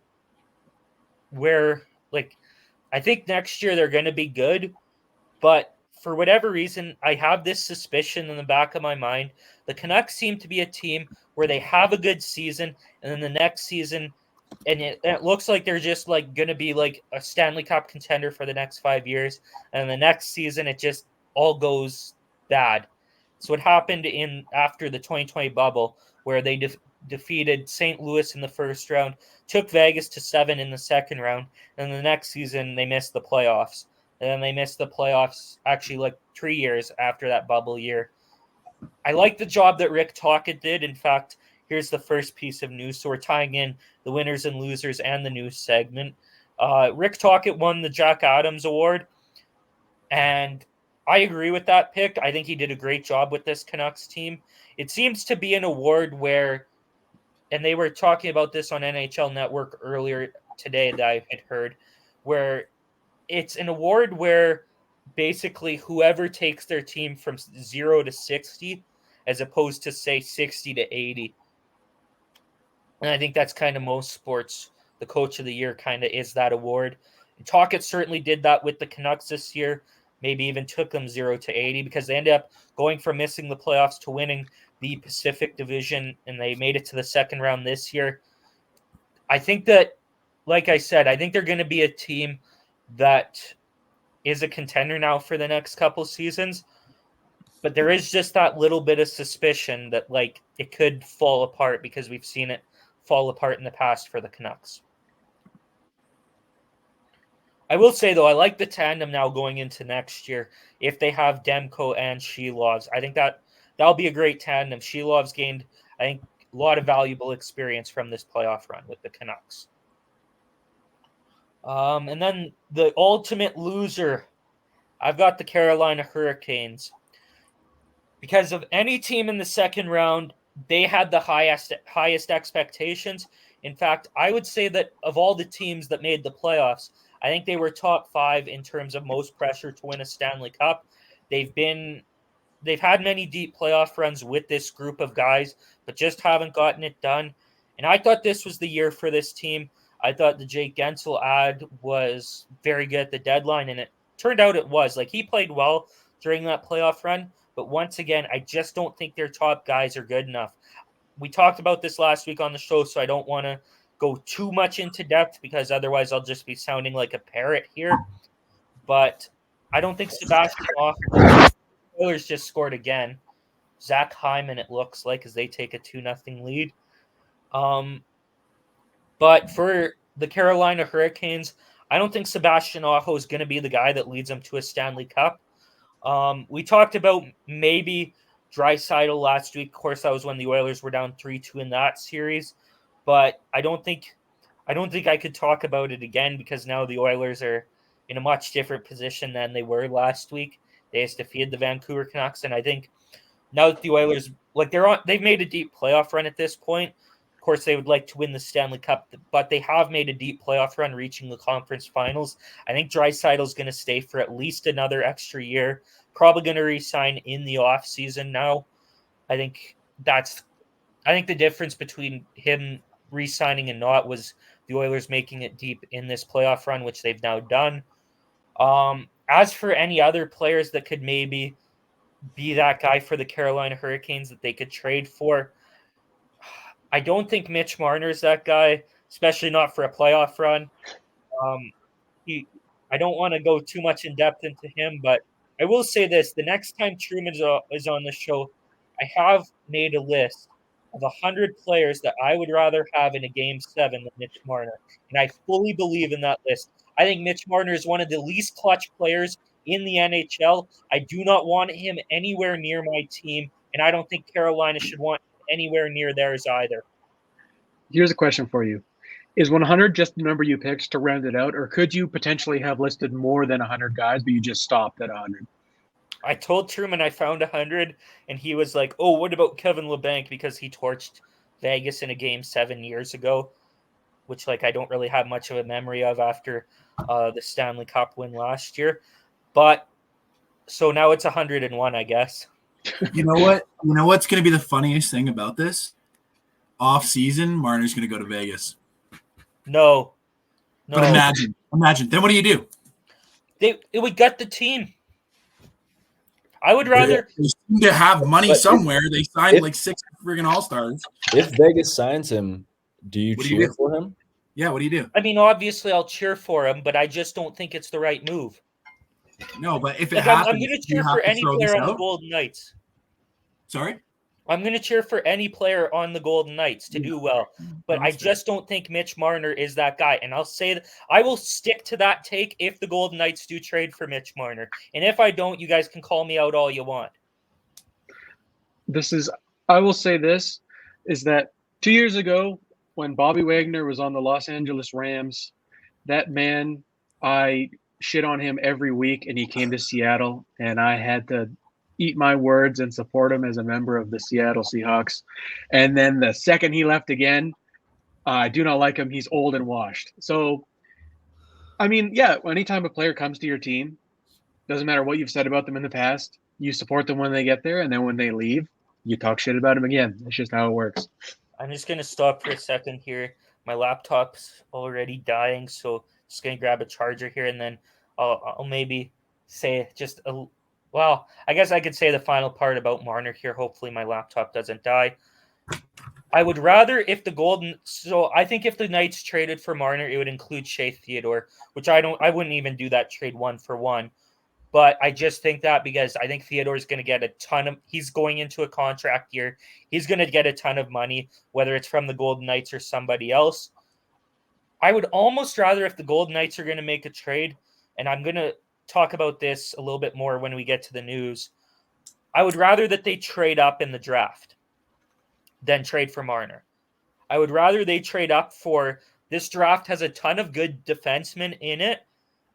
where, like, I think next year they're going to be good, but for whatever reason, I have this suspicion in the back of my mind. The Canucks seem to be a team where they have a good season, and then the next season, and it looks like they're just like going to be like a Stanley Cup contender for the next 5 years, and the next season it just all goes bad. So what happened after the 2020 bubble, where they defeated St. Louis in the first round, took Vegas to 7 in the second round, and the next season they missed the playoffs. And then they missed the playoffs actually like 3 years after that bubble year. I like the job that Rick Tocchet did. In fact, here's the first piece of news. So we're tying in the winners and losers and the news segment. Rick Tocchet won the Jack Adams Award, and I agree with that pick. I think he did a great job with this Canucks team. It seems to be an award where, and they were talking about this on NHL Network earlier today that I had heard, where it's an award where basically whoever takes their team from 0 to 60, as opposed to say 60 to 80. And I think that's kind of most sports. The coach of the year kind of is that award. And Tocchet certainly did that with the Canucks this year. Maybe even took them 0 to 80 because they ended up going from missing the playoffs to winning the Pacific Division, and they made it to the second round this year. I think that, like I said, I think they're going to be a team that is a contender now for the next couple seasons. But there is just that little bit of suspicion that like it could fall apart because we've seen it fall apart in the past for the Canucks. I will say, though, I like the tandem now going into next year if they have Demko and Shelovs. I think that'll be a great tandem. Shelovs gained, I think, a lot of valuable experience from this playoff run with the Canucks. And then the ultimate loser, I've got the Carolina Hurricanes. because of any team in the second round, they had the highest expectations. In fact, I would say that of all the teams that made the playoffs, I think they were top 5 in terms of most pressure to win a Stanley Cup. They've had many deep playoff runs with this group of guys, but just haven't gotten it done. And I thought this was the year for this team. I thought the Jake Gensel ad was very good at the deadline, and it turned out it was. Like, he played well during that playoff run, but once again, I just don't think their top guys are good enough. We talked about this last week on the show, so I don't want to go too much into depth because otherwise I'll just be sounding like a parrot here. But I don't think Sebastian Aho. Oilers just scored again. Zach Hyman, it looks like, as they take a 2-0 lead. But for the Carolina Hurricanes, I don't think Sebastian Aho is going to be the guy that leads them to a Stanley Cup. We talked about maybe Draisaitl last week. Of course, that was when the Oilers were down 3-2 in that series. But I don't think I could talk about it again because now the Oilers are in a much different position than they were last week. They just defeated the Vancouver Canucks, and I think now that the Oilers, they've made a deep playoff run at this point. Of course, they would like to win the Stanley Cup, but they have made a deep playoff run, reaching the conference finals. I think Draisaitl is going to stay for at least another extra year. Probably going to re-sign in the offseason now. I think the difference between him re-signing and not was the Oilers making it deep in this playoff run, which they've now done. As for any other players that could maybe be that guy for the Carolina Hurricanes that they could trade for, I don't think Mitch Marner is that guy, especially not for a playoff run. I don't want to go too much in depth into him, but I will say this: the next time Truman is on the show, I have made a list of 100 players that I would rather have in a Game 7 than Mitch Marner, and I fully believe in that list. I think Mitch Marner is one of the least clutch players in the NHL. I do not want him anywhere near my team, and I don't think Carolina should want him anywhere near theirs either. Here's a question for you. Is 100 just the number you picked to round it out, or could you potentially have listed more than 100 guys, but you just stopped at 100? I told Truman I found 100, and he was like, oh, what about Kevin LeBanc? Because he torched Vegas in a Game 7 years ago, which I don't really have much of a memory of after the Stanley Cup win last year. But so now it's 101, I guess. You know what? You know what's going to be the funniest thing about this? Off season, Marner's going to go to Vegas. No. But imagine. Then what do? We got the team. I would rather they seem to have money somewhere. They signed 6 friggin' all-stars. If Vegas signs him, do you cheer for him? Yeah, what do you do? I mean, obviously I'll cheer for him, but I just don't think it's the right move. No, but if it happens, I'm going to cheer for any player on the Golden Knights. Sorry? I'm going to cheer for any player on the Golden Knights to do well, but I just don't think Mitch Marner is that guy. And I'll say that I will stick to that take if the Golden Knights do trade for Mitch Marner. And if I don't, you guys can call me out all you want. I will say this, is that 2 years ago when Bobby Wagner was on the Los Angeles Rams, that man, I shit on him every week, and he came to Seattle, and I had to eat my words and support him as a member of the Seattle Seahawks. And then the second he left again, I do not like him. He's old and washed. So, I mean, yeah, anytime a player comes to your team, doesn't matter what you've said about them in the past, you support them when they get there, and then when they leave, you talk shit about them again. That's just how it works. I'm just going to stop for a second here. My laptop's already dying, so just going to grab a charger here, and then I'll maybe say just well, I guess I could say the final part about Marner here. Hopefully my laptop doesn't die. I would rather I think if the Knights traded for Marner, it would include Shea Theodore, which I wouldn't even do that trade 1-for-1. But I just think that because I think Theodore is going to get he's going into a contract year. He's going to get a ton of money, whether it's from the Golden Knights or somebody else. I would almost rather if the Golden Knights are going to make a trade, and I'm going to talk about this a little bit more when we get to the news. I would rather that they trade up in the draft than trade for Marner. I would rather they trade up for this draft has a ton of good defensemen in it.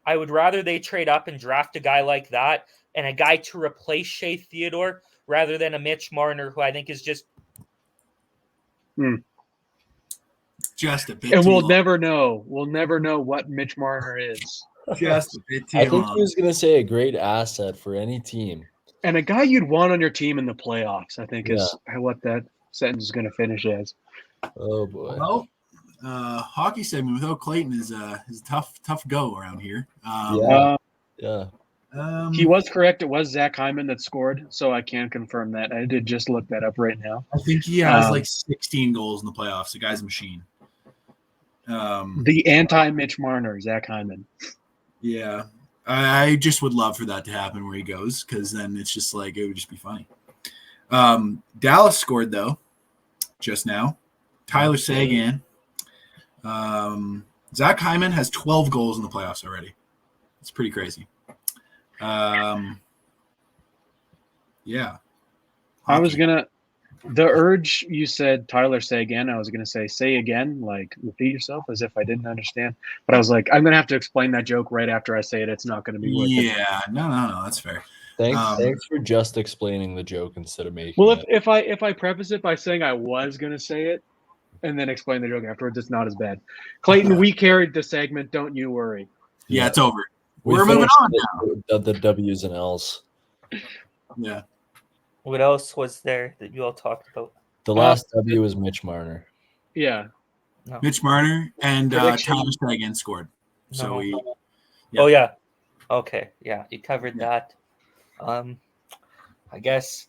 I would rather they trade up and draft a guy like that and a guy to replace Shea Theodore rather than a Mitch Marner, who I think is just Just a bit And too we'll long. never know. We'll never know what Mitch Marner is. Just a bit too I think long. he was going to say a great asset for any team. And a guy you'd want on your team in the playoffs, I think, is Yeah. what that sentence is going to finish as. Oh boy. Well, hockey segment without Clayton is a tough go around here. Yeah. He was correct. It was Zach Hyman that scored, so I can confirm that. I did just look that up right now. I think he has like 16 goals in the playoffs. The guy's a machine. The anti-Mitch Marner, Zach Hyman. Yeah. I just would love for that to happen where he goes, because then it's just like it would just be funny. Dallas scored though just now. Tyler Seguin. Zach Hyman has 12 goals in the playoffs already. It's pretty crazy. Yeah. I was Hockey. gonna. The urge you said Tyler say again. I was gonna say again, like repeat yourself, as if I didn't understand. But I was like, I'm gonna have to explain that joke right after I say it. It's not gonna be worth it. Yeah. No. That's fair. Thanks for just explaining the joke instead of making Well, it. if I preface it by saying I was gonna say it, and then explain the joke afterwards, it's not as bad. Clayton, we carried the segment. Don't you worry. Yeah, it's over. We We're moving finished on now. the W's and L's. Yeah. what else was there that you all talked about? The last W was Mitch Marner. Yeah. No. Mitch Marner and Prediction. Tyler Seguin scored. So No. we. Oh yeah. Okay. Yeah, you covered Yeah. that. I guess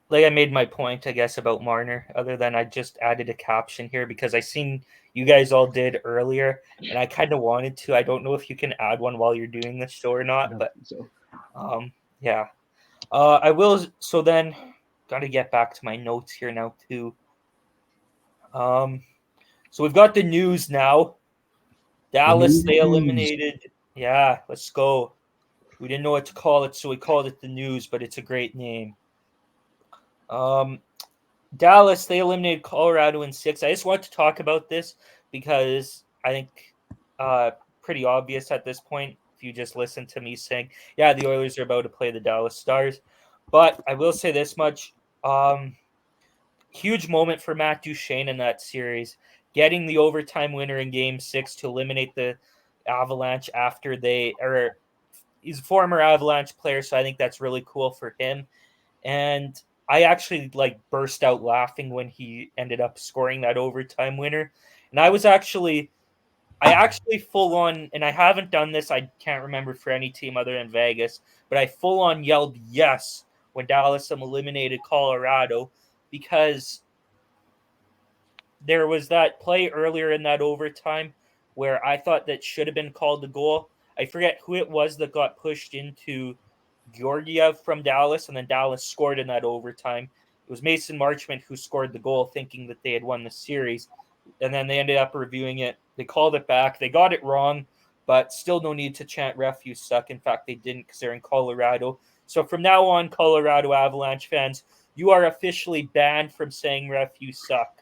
like I made my point, I guess, about Marner, other than I just added a caption here because I seen you guys all did earlier and I kind of wanted to. I don't know if you can add one while you're doing this show or not, but So yeah. I will. So then, got to get back to my notes here now too. So we've got the news now. Dallas, they eliminated. Yeah, let's go. We didn't know what to call it, so we called it the news, but it's a great name. Dallas, they eliminated Colorado in 6. I just want to talk about this because I think pretty obvious at this point if you just listen to me saying, yeah, the Oilers are about to play the Dallas Stars. But I will say this much. Huge moment for Matt Duchene in that series, getting the overtime winner in Game 6 to eliminate the Avalanche after he's a former Avalanche player, so I think that's really cool for him. And I actually burst out laughing when he ended up scoring that overtime winner. And I actually full on, and I haven't done this, I can't remember for any team other than Vegas, but I full on yelled yes when Dallas eliminated Colorado because there was that play earlier in that overtime where I thought that should have been called a goal. I forget who it was that got pushed into Georgiev from Dallas, and then Dallas scored in that overtime. It was Mason Marchment who scored the goal, thinking that they had won the series, and then they ended up reviewing it. They called it back. They got it wrong, but still no need to chant "ref, you suck." In fact, they didn't because they're in Colorado. So from now on, Colorado Avalanche fans, you are officially banned from saying "ref, you suck."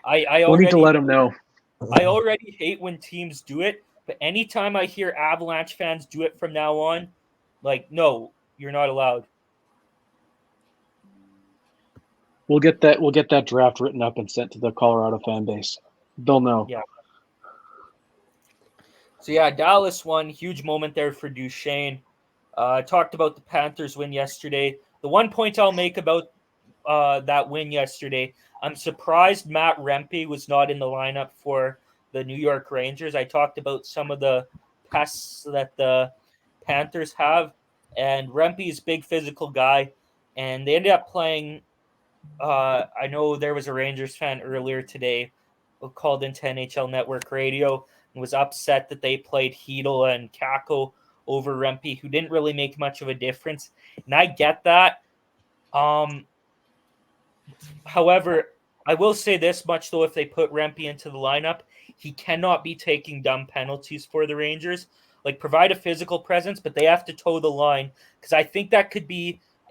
we'll need to let them know. I already hate when teams do it, but anytime I hear Avalanche fans do it from now on, no, you're not allowed. We'll get that draft written up and sent to the Colorado fan base. They'll know. Yeah. So yeah, Dallas won. Huge moment there for Duchene. Talked about the Panthers win yesterday. The one point I'll make about that win yesterday, I'm surprised Matt Rempe was not in the lineup for the New York Rangers. I talked about some of the pests that the Panthers have, and Rempe's a big physical guy, and they ended up playing. I know there was a Rangers fan earlier today who called into NHL Network Radio and was upset that they played Hedel and Kako over Rempe, who didn't really make much of a difference. And I get that. However, I will say this much, though, if they put Rempe into the lineup, he cannot be taking dumb penalties for the Rangers. Provide a physical presence, but they have to toe the line, because I think that could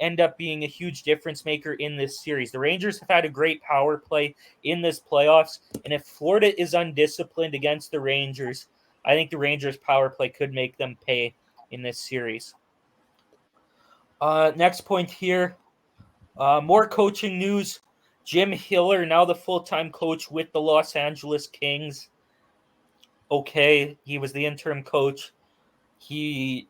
end up being a huge difference maker in this series. The Rangers have had a great power play in this playoffs, and if Florida is undisciplined against the Rangers, I think the Rangers' power play could make them pay in this series. Next point here. More coaching news. Jim Hiller, now the full-time coach with the Los Angeles Kings. Okay, he was the interim coach. He,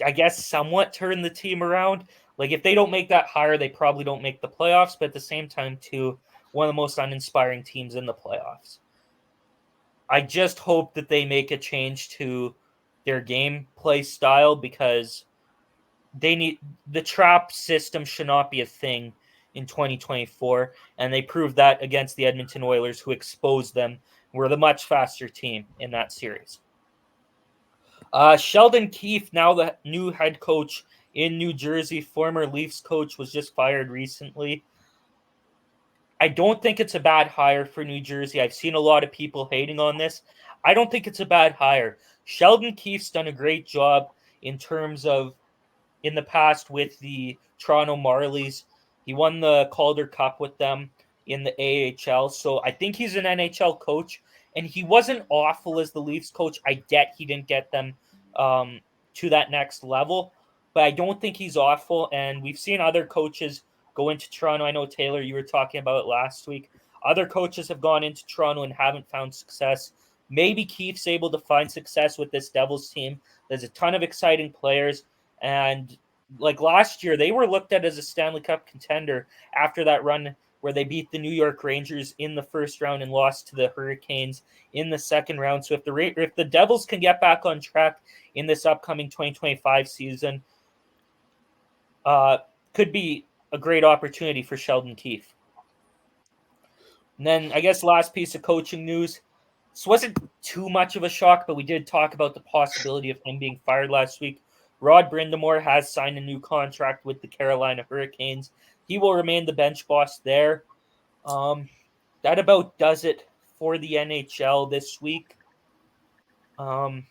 I guess, somewhat turned the team around. Like, if they don't make that hire, they probably don't make the playoffs. But at the same time, too, one of the most uninspiring teams in the playoffs. I just hope that they make a change to their gameplay style because they need the trap system should not be a thing in 2024, and they proved that against the Edmonton Oilers, who exposed them. Were the much faster team in that series. Sheldon Keefe, now the new head coach in New Jersey, former Leafs coach, was just fired recently. I don't think it's a bad hire for New Jersey. I've seen a lot of people hating on this. I don't think it's a bad hire. Sheldon Keefe's done a great job in terms of in the past with the Toronto Marlies. He won the Calder Cup with them in the AHL. So I think he's an NHL coach, and he wasn't awful as the Leafs coach. I get he didn't get them to that next level, but I don't think he's awful. And we've seen other coaches go into Toronto. I know, Taylor, you were talking about it last week. Other coaches have gone into Toronto and haven't found success. Maybe Keefe's able to find success with this Devils team. There's a ton of exciting players. And like last year, they were looked at as a Stanley Cup contender after that run where they beat the New York Rangers in the first round and lost to the Hurricanes in the second round. So if the Devils can get back on track in this upcoming 2025 season, could be a great opportunity for Sheldon Keefe. And then I guess last piece of coaching news. This wasn't too much of a shock, but we did talk about the possibility of him being fired last week. Rod Brind'Amour has signed a new contract with the Carolina Hurricanes. He will remain the bench boss there. That about does it for the NHL this week. I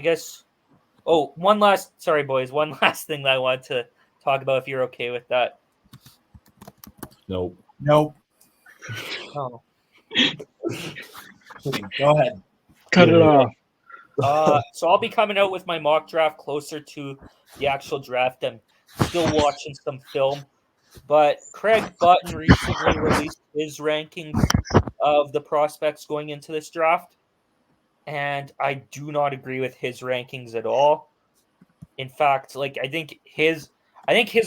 guess. Oh, one last thing that I want to talk about, if you're okay with that. Nope. Oh. Go ahead. Cut it off. So I'll be coming out with my mock draft closer to the actual draft. I'm still watching some film. But Craig Button recently released his rankings of the prospects going into this draft. And I do not agree with his rankings at all. In fact, I think his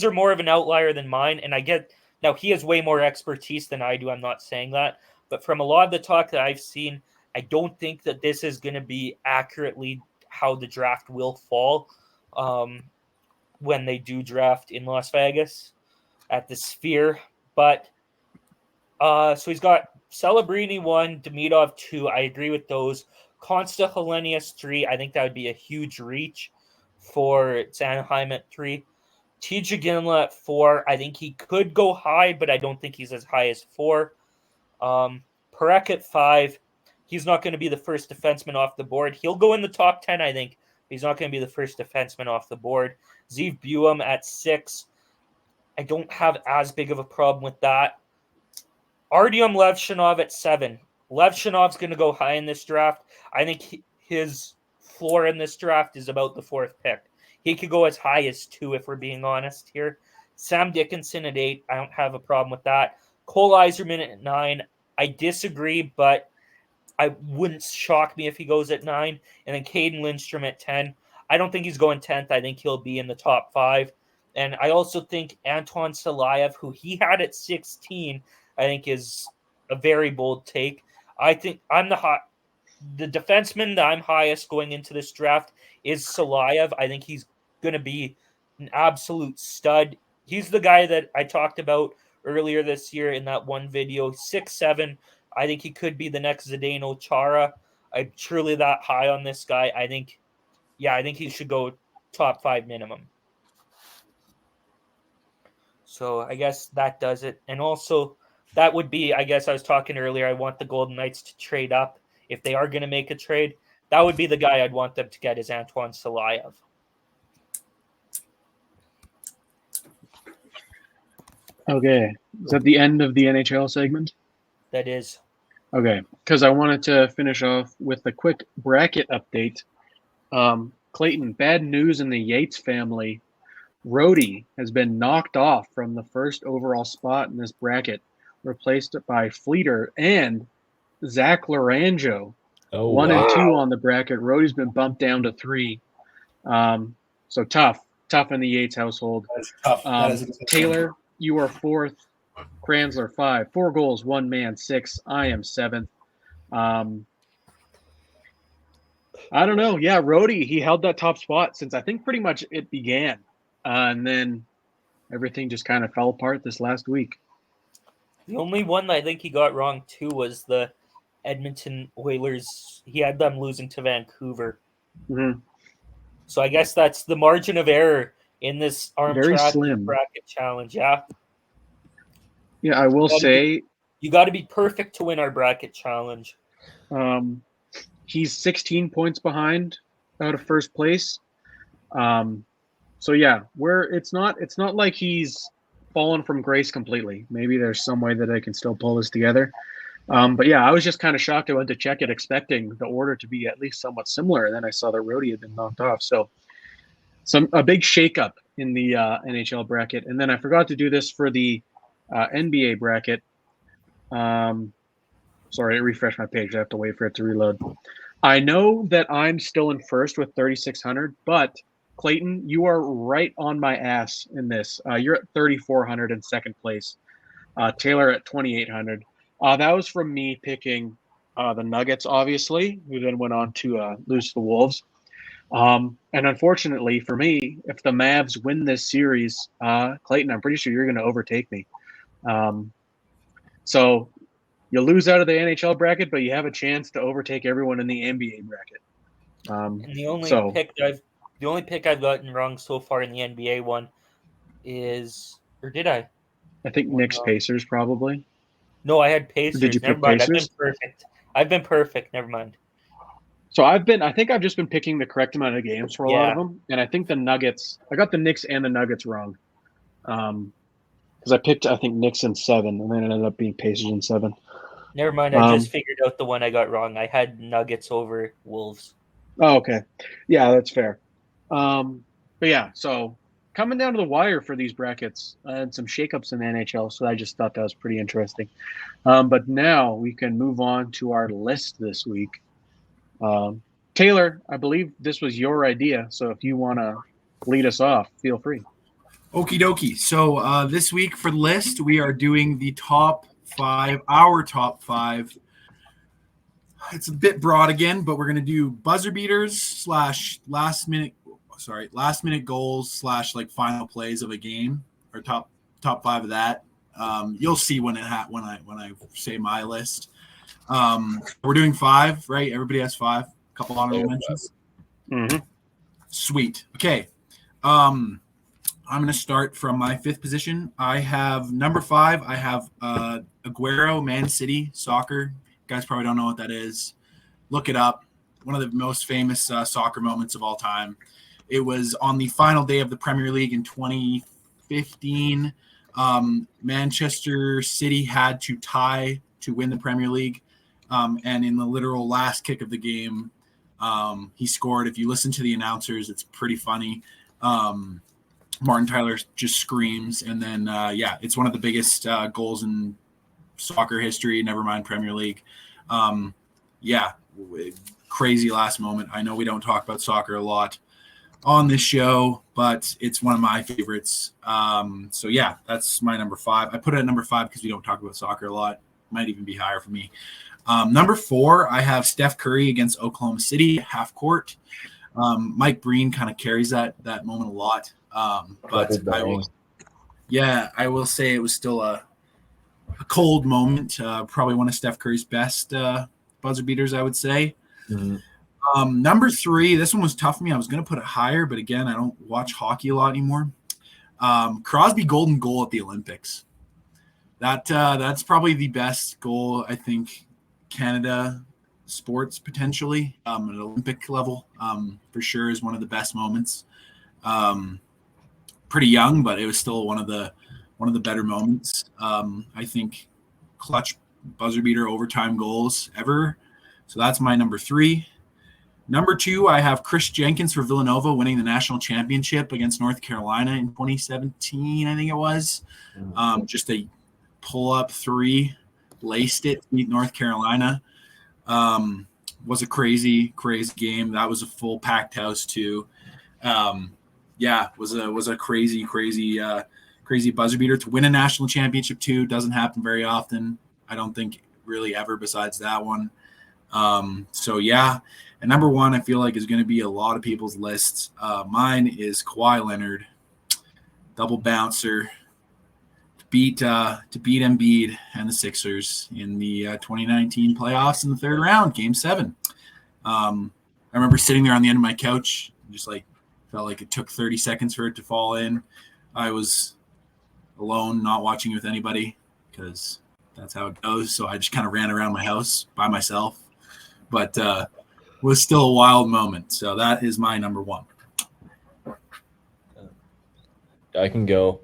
are more of an outlier than mine. And I get now he has way more expertise than I do. I'm not saying that. But from a lot of the talk that I've seen, I don't think that this is going to be accurately how the draft will fall when they do draft in Las Vegas at the Sphere. But so he's got Celebrini 1, Demidov 2. I agree with those. Consta Helenius 3. I think that would be a huge reach for Anaheim at 3. TJ Ginla at 4. I think he could go high, but I don't think he's as high as 4. Parekh at 5. He's not going to be the first defenseman off the board. He'll go in the top 10, I think. He's not going to be the first defenseman off the board. Zeev Buem at 6. I don't have as big of a problem with that. Artyom Levshinov at 7. Levshinov's going to go high in this draft. I think his floor in this draft is about the 4th pick. He could go as high as 2 if we're being honest here. Sam Dickinson at 8. I don't have a problem with that. Cole Yzerman at 9. I disagree, but I wouldn't shock me if he goes at 9. And then Caden Lindstrom at 10. I don't think he's going 10th. I think he'll be in the top 5. And I also think Anton Salayev, who he had at 16, I think is a very bold take. I think I'm the defenseman that I'm highest going into this draft is Salayev. I think he's going to be an absolute stud. He's the guy that I talked about earlier this year in that one video. 6'7". I think he could be the next Zdeno Chara. I'm truly that high on this guy. I think he should go top 5 minimum. So I guess that does it. And also, that would be, I guess I was talking earlier, I want the Golden Knights to trade up. If they are going to make a trade, that would be the guy I'd want them to get is Antoine Salayev. Okay. Is that the end of the NHL segment? That is. Okay. Because I wanted to finish off with a quick bracket update. Clayton, bad news in the Yates family. Rhodey has been knocked off from the first overall spot in this bracket, replaced by Fleeter and Zach Laranjo. Oh, 1 wow. and 2 on the bracket. Rhodey's been bumped down to 3. So tough in the Yates household. That is tough. That is a tough Taylor, you are 4th. Kranzler 5. 4 goals, 1 man, 6. I am 7th. I don't know. Yeah, Rhodey, he held that top spot since I think pretty much it began. And then everything just kind of fell apart this last week. The only one that I think he got wrong too was the Edmonton Oilers. He had them losing to Vancouver. Mm-hmm. So I guess that's the margin of error in this Very Armchair Athletes slim. bracket challenge. Yeah. Yeah, I will say You got to be perfect to win our bracket challenge. he's 16 points behind out of first place. So yeah, it's not like he's fallen from grace completely. Maybe there's some way that I can still pull this together. But yeah, I was just kind of shocked. I went to check it expecting the order to be at least somewhat similar, and then I saw that Rhodey had been knocked off. So a big shakeup in the NHL bracket. And then I forgot to do this for the NBA bracket. Sorry, I refreshed my page. I have to wait for it to reload. I know that I'm still in first with 3,600, but Clayton, you are right on my ass in this. You're at 3,400 in second place. Taylor at 2,800. That was from me picking the Nuggets, obviously, who then went on to lose to the Wolves. And unfortunately for me, if the Mavs win this series, Clayton, I'm pretty sure you're going to overtake me. So you lose out of the NHL bracket, but you have a chance to overtake everyone in the NBA bracket. And the only pick I've gotten wrong so far in the NBA one is, or did I? I think Knicks Pacers probably. No, I had Pacers. Did you Never pick mind. Pacers? I've been perfect. Never mind. So I think I've just been picking the correct amount of games for a lot of them, and I think the Nuggets. I got the Knicks and the Nuggets wrong, because I picked I think Knicks in 7, and then it ended up being Pacers in 7. Never mind. I just figured out the one I got wrong. I had Nuggets over Wolves. Oh, okay. Yeah, that's fair. But yeah, so coming down to the wire for these brackets and some shakeups in the NHL. So I just thought that was pretty interesting. But now we can move on to our list this week. Taylor, I believe this was your idea. So if you want to lead us off, feel free. Okie dokie. So this week for the list, we are doing the top 5, our top 5. It's a bit broad again, but we're going to do buzzer beaters / last minute goals / like final plays of a game, or top 5 of that. You'll see when I say my list. We're doing 5, right? Everybody has 5. A couple honorable mentions. Mm-hmm. Sweet. Okay. I'm going to start from my 5th position. I have number 5. I have Aguero, Man City, soccer. You guys probably don't know what that is. Look it up. One of the most famous soccer moments of all time. It was on the final day of the Premier League in 2015. Manchester City had to tie to win the Premier League. And in the literal last kick of the game, he scored. If you listen to the announcers, it's pretty funny. Martin Tyler just screams. And then, it's one of the biggest goals in soccer history, never mind Premier League. Crazy last moment. I know we don't talk about soccer a lot on this show, but it's one of my favorites. That's my number 5. I put it at number 5 because we don't talk about soccer a lot. Might even be higher for me. Number 4, I have Steph Curry against Oklahoma City, half court. Mike Breen kind of carries that moment a lot. But I will say it was still a cold moment. Probably one of Steph Curry's best buzzer beaters, I would say. Mm-hmm. Number 3, this one was tough for me. I was going to put it higher, but again, I don't watch hockey a lot anymore. Crosby golden goal at the Olympics. That's probably the best goal, I think, Canada sports potentially at an Olympic level for sure is one of the best moments. Pretty young, but it was still one of the better moments. I think clutch buzzer beater overtime goals ever. So that's my number 3. Number 2, I have Chris Jenkins for Villanova winning the national championship against North Carolina in 2017, I think it was. Just a pull-up 3, laced it to beat North Carolina. Was a crazy, crazy game. That was a full packed house too. Was a crazy, crazy, crazy buzzer beater to win a national championship too. Doesn't happen very often. I don't think really ever besides that one. And number 1, I feel like is going to be a lot of people's lists. Mine is Kawhi Leonard, double bouncer, to beat Embiid and the Sixers in the 2019 playoffs in the 3rd round, Game 7. I remember sitting there on the end of my couch, just like felt like it took 30 seconds for it to fall in. I was alone, not watching with anybody because that's how it goes. So I just kind of ran around my house by myself. But was still a wild moment. So that is my number 1. I can go.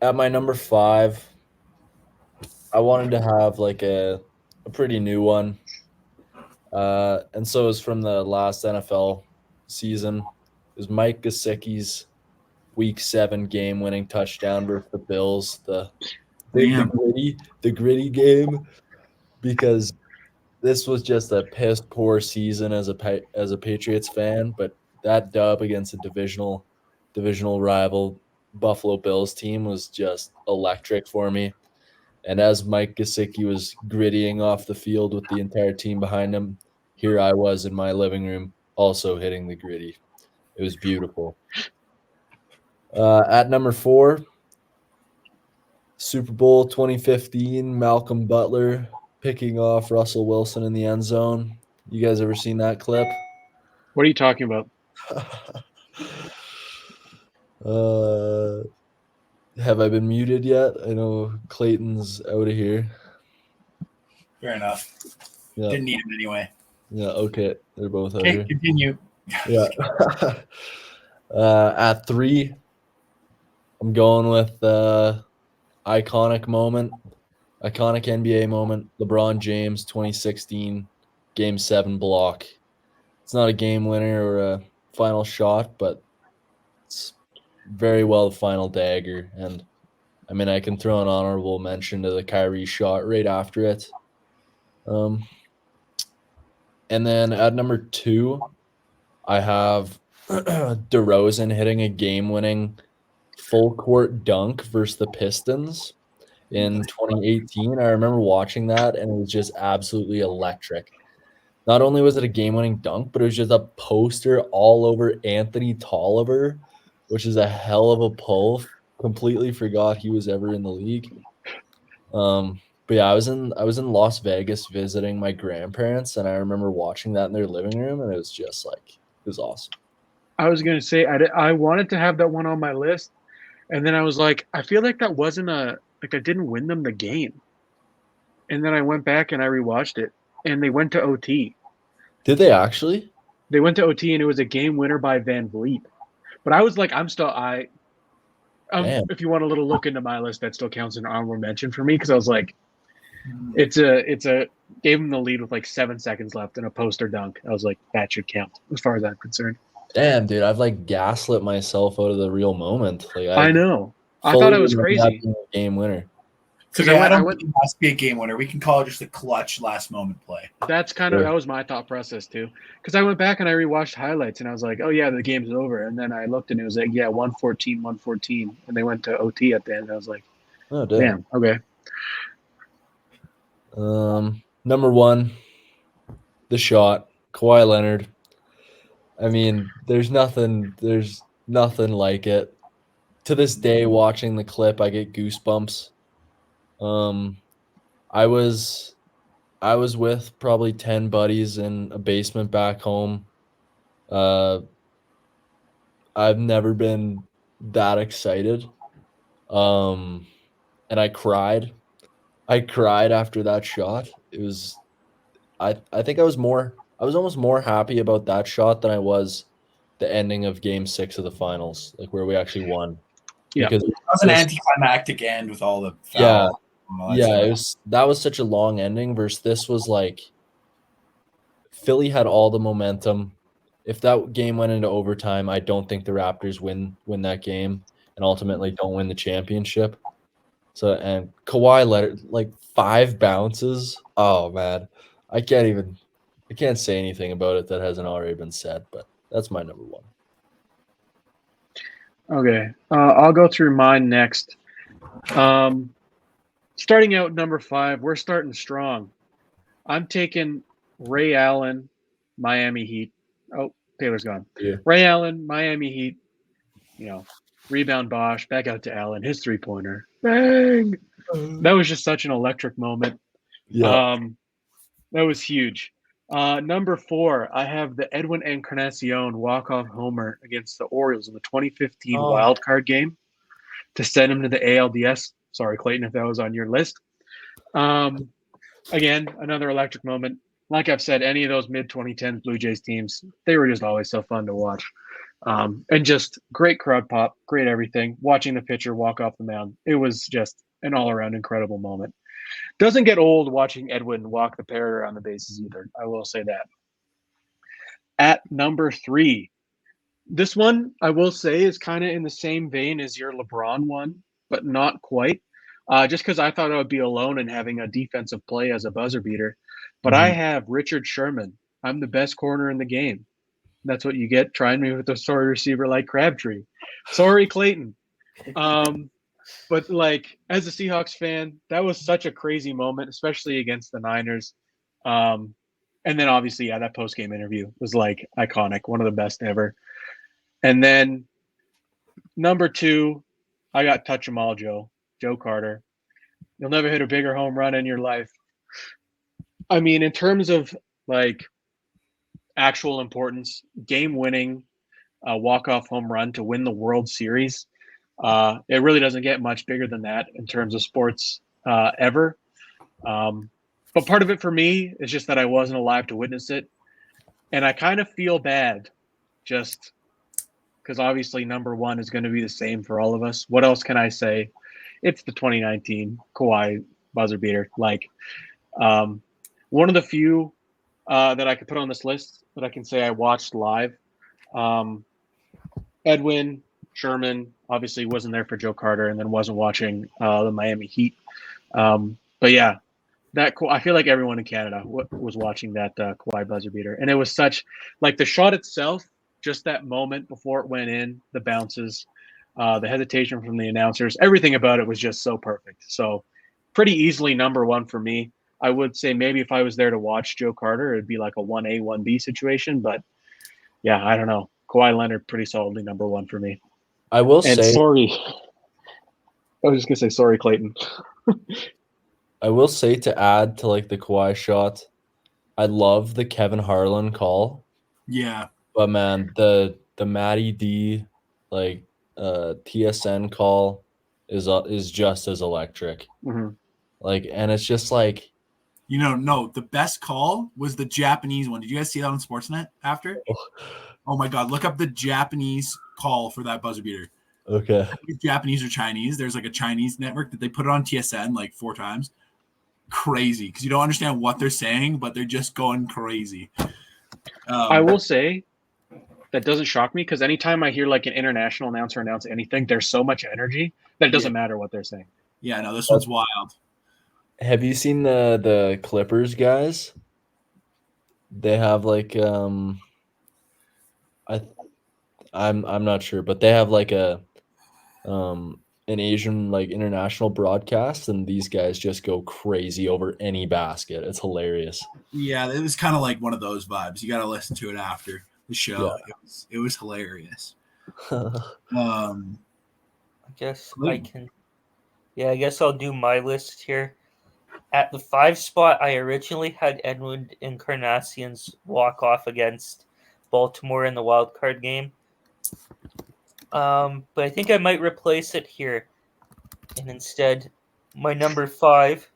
At my number 5, I wanted to have like a pretty new one. And so it was from the last NFL season. It was Mike Gesicki's Week 7 game-winning touchdown versus the Bills. The gritty game, because this was just a piss poor season as a Patriots fan, but that dub against a divisional rival Buffalo Bills team was just electric for me. And as Mike Gesicki was grittying off the field with the entire team behind him, here I was in my living room also hitting the gritty. It was beautiful. At number 4, Super Bowl 2015, Malcolm Butler picking off Russell Wilson in the end zone. You guys ever seen that clip? What are you talking about? Have I been muted yet? I know Clayton's out of here. Fair enough. Yeah. Didn't need him anyway. Yeah, okay. They're both out Okay, here. continue. Yeah. At 3, I'm going with iconic NBA moment, LeBron James 2016 Game 7 block. It's not a game winner or a final shot, but it's very well the final dagger. And I mean, I can throw an honorable mention to the Kyrie shot right after it. And then at number 2, I have DeRozan hitting a game-winning full-court dunk versus the Pistons in 2018. I remember watching that, and it was just absolutely electric. Not only was it a game-winning dunk, but it was just a poster all over Anthony Tolliver, which is a hell of a pull. Completely forgot he was ever in the league. But yeah, I was in Las Vegas visiting my grandparents, and I remember watching that in their living room, and it was just like, it was awesome. I was going to say, I wanted to have that one on my list, and then I was like, I feel like that wasn't I didn't win them the game. And then I went back and I rewatched it, and they went to OT. Did they actually? They went to OT, and it was a game winner by Van Vliet. But I was like, if you want a little look into my list, that still counts as an honorable mention for me, because I was like, it's a gave him the lead with like 7 seconds left and a poster dunk. I was like, that should count as far as I'm concerned. Damn, dude, I've like gaslit myself out of the real moment. Like, I know. I thought it was crazy. Game winner. Because I don't think it has to be a game winner. We can call it just a clutch last moment play. That's that was my thought process too. Because I went back and I rewatched highlights and I was like, oh yeah, the game's over. And then I looked and it was like, yeah, 114, and they went to OT at the end. And I was like, oh damn, okay. Number 1, the shot, Kawhi Leonard. I mean, there's nothing like it. To this day, watching the clip, I get goosebumps. I was with probably 10 buddies in a basement back home. I've never been that excited. And I cried. I cried after that shot. It was I think I was almost more happy about that shot than I was the ending of Game 6 of the finals, like where we actually won. Yeah, because it was an anticlimactic end with all the that was such a long ending versus this was like Philly had all the momentum. If that game went into overtime, I don't think the Raptors win that game and ultimately don't win the championship. So, and Kawhi let it like 5 bounces. Oh man, I can't say anything about it that hasn't already been said. But that's my number one. Okay, I'll go through mine next. Starting out number 5, we're starting strong. I'm taking Ray Allen, Miami Heat. Oh, Taylor's gone. Yeah. Ray Allen, Miami Heat. Rebound Bosch, back out to Allen, his 3-pointer. Bang! That was just such an electric moment. Yeah. That was huge. Number 4, I have the Edwin Encarnacion walk-off homer against the Orioles in the 2015 wild card game to send him to the ALDS. Sorry, Clayton, if that was on your list. Again, another electric moment. Like I've said, any of those mid-2010s Blue Jays teams, they were just always so fun to watch. And just great crowd pop, great everything. Watching the pitcher walk off the mound, it was just an all-around incredible moment. Doesn't get old watching Edwin walk the pair around the bases either. I will say that. At number 3, this one I will say is kind of in the same vein as your LeBron one, but not quite. Just because I thought I would be alone in having a defensive play as a buzzer beater. But I have Richard Sherman. I'm the best corner in the game. That's what you get trying me with a sorry receiver like Crabtree. Sorry, Clayton. But like as a Seahawks fan, that was such a crazy moment, especially against the Niners. And then obviously, that post-game interview was like iconic, one of the best ever. And then number 2, I got Touch 'em all, Joe Carter. You'll never hit a bigger home run in your life. I mean, in terms of like actual importance, game-winning walk-off home run to win the World Series. It really doesn't get much bigger than that in terms of sports ever. But part of it for me is just that I wasn't alive to witness it. And I kind of feel bad just because obviously number 1 is going to be the same for all of us. What else can I say? It's the 2019 Kawhi buzzer beater. Like one of the few that I could put on this list that I can say I watched live. Edwin Sherman obviously wasn't there for Joe Carter and then wasn't watching the Miami Heat. But yeah, I feel like everyone in Canada was watching that Kawhi buzzer beater. And it was such like the shot itself, just that moment before it went in, the bounces, the hesitation from the announcers, everything about it was just so perfect. So pretty easily number 1 for me. I would say maybe if I was there to watch Joe Carter, it'd be like a 1A, 1B situation. But yeah, I don't know. Kawhi Leonard, pretty solidly number 1 for me. I will And say, sorry. I was just going to say, sorry, Clayton. I will say to add to like the Kawhi shot, I love the Kevin Harlan call. Yeah. But man, the Matty D like TSN call is just as electric. Mm-hmm. Like, and it's just like, No, the best call was the Japanese one. Did you guys see that on Sportsnet after? Oh my God, look up the Japanese call for that buzzer beater. okay. Japanese or Chinese. There's like a Chinese network that they put it on TSN like 4 times. Crazy, because you don't understand what they're saying, but they're just going crazy. I will say that doesn't shock me because anytime I hear like an international announcer announce anything, there's so much energy that it doesn't matter what they're saying. Yeah, no, this one's wild. Have you seen the Clippers guys? They have like I'm not sure, but they have like a an Asian like international broadcast, and these guys just go crazy over any basket. It's hilarious. Yeah, it was kind of like one of those vibes. You got to listen to it after the show. Yeah. It was hilarious. I guess I can. Yeah, I guess I'll do my list here. At the 5 spot, I originally had Edwin Encarnacion's walk off against Baltimore in the wild card game. But I think I might replace it here. And instead, my number 5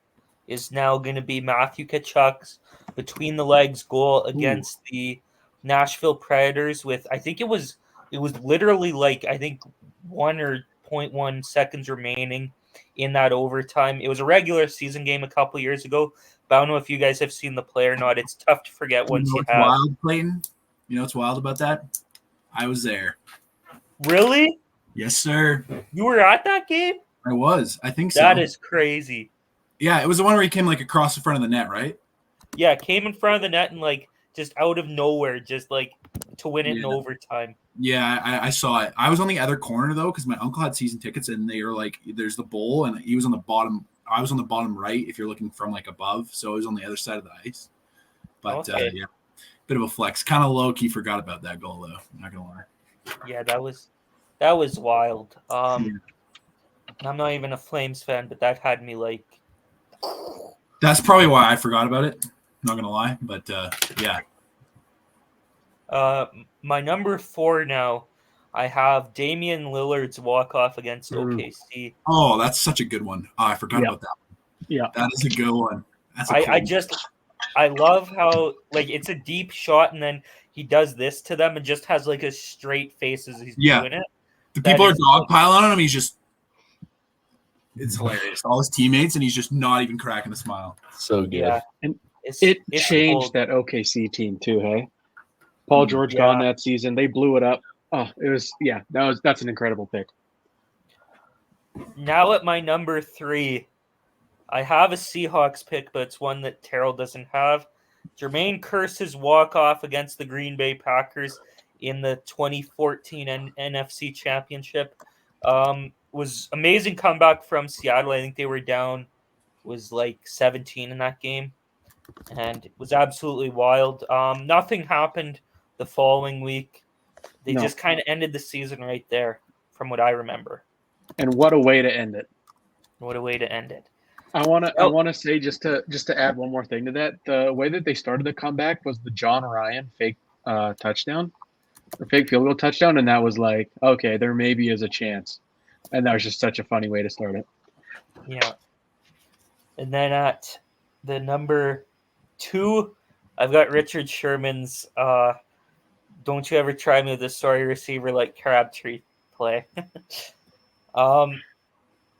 is now going to be Matthew Tkachuk's between the legs goal against the Nashville Predators with, I think it was literally like, I think 1 or 0.1 seconds remaining in that overtime. It was a regular season game a couple years ago, but I don't know if you guys have seen the play or not. It's tough to forget once you what's have. wild, Clayton? You know what's wild about that? I was there. Really? Yes, sir. You were at that game? I was. I think so. That is crazy. Yeah, it was the one where he came like across the front of the net, right? Yeah, came in front of the net and like just out of nowhere, just like to win it in overtime. Yeah, I saw it. I was on the other corner though, because my uncle had season tickets, and they were like, "There's the bowl," and he was on the bottom. I was on the bottom right if you're looking from like above, so it was on the other side of the ice. But yeah, bit of a flex. Kind of low key forgot about that goal though. I'm not gonna lie. Yeah, that was wild. I'm not even a Flames fan, but that had me like. That's probably why I forgot about it. Not gonna lie, but yeah. My number 4 now, I have Damian Lillard's walk-off against OKC. Oh, that's such a good one. Oh, I forgot about that. Yeah, that is a good one. That's I love how like it's a deep shot, and then he does this to them and just has like a straight face as he's doing it. The people are dogpiling on him. He's just. It's hilarious. All his teammates, and he's just not even cracking a smile. So good. Yeah, and it changed that OKC team too. Hey, Paul George gone that season. They blew it up. Oh, it was that's an incredible pick. Now at my number 3, I have a Seahawks pick, but it's one that Terrell doesn't have. Jermaine Kearse's walk-off against the Green Bay Packers in the 2014 NFC Championship. Was amazing comeback from Seattle. I think they were down, was like 17 in that game, and it was absolutely wild. Nothing happened the following week. They just kind of ended the season right there, from what I remember. And what a way to end it! What a way to end it! I want to say just to add one more thing to that. The way that they started the comeback was the John Ryan fake touchdown, or fake field goal touchdown, and that was like, okay, there maybe is a chance. And that was just such a funny way to start it. Yeah. And then at the number 2, I've got Richard Sherman's "Don't You Ever Try Me with a Sorry Receiver Like Crabtree" play.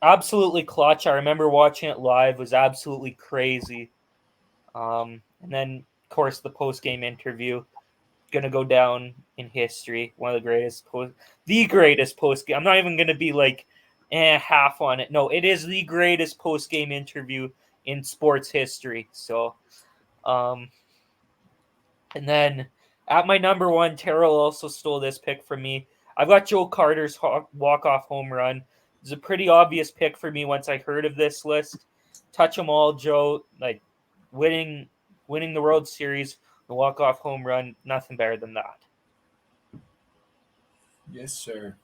Absolutely clutch. I remember watching it live. It was absolutely crazy. And then, of course, the post-game interview. Going to go down in history. One of the greatest post-game. I'm not even going to be like half on it. No, it is the greatest post-game interview in sports history. So, and then at my number 1, Terrell also stole this pick from me. I've got Joe Carter's walk-off home run. It's a pretty obvious pick for me once I heard of this list. Touch 'em all, Joe. Like winning the World Series. The walk-off home run, nothing better than that. Yes, sir.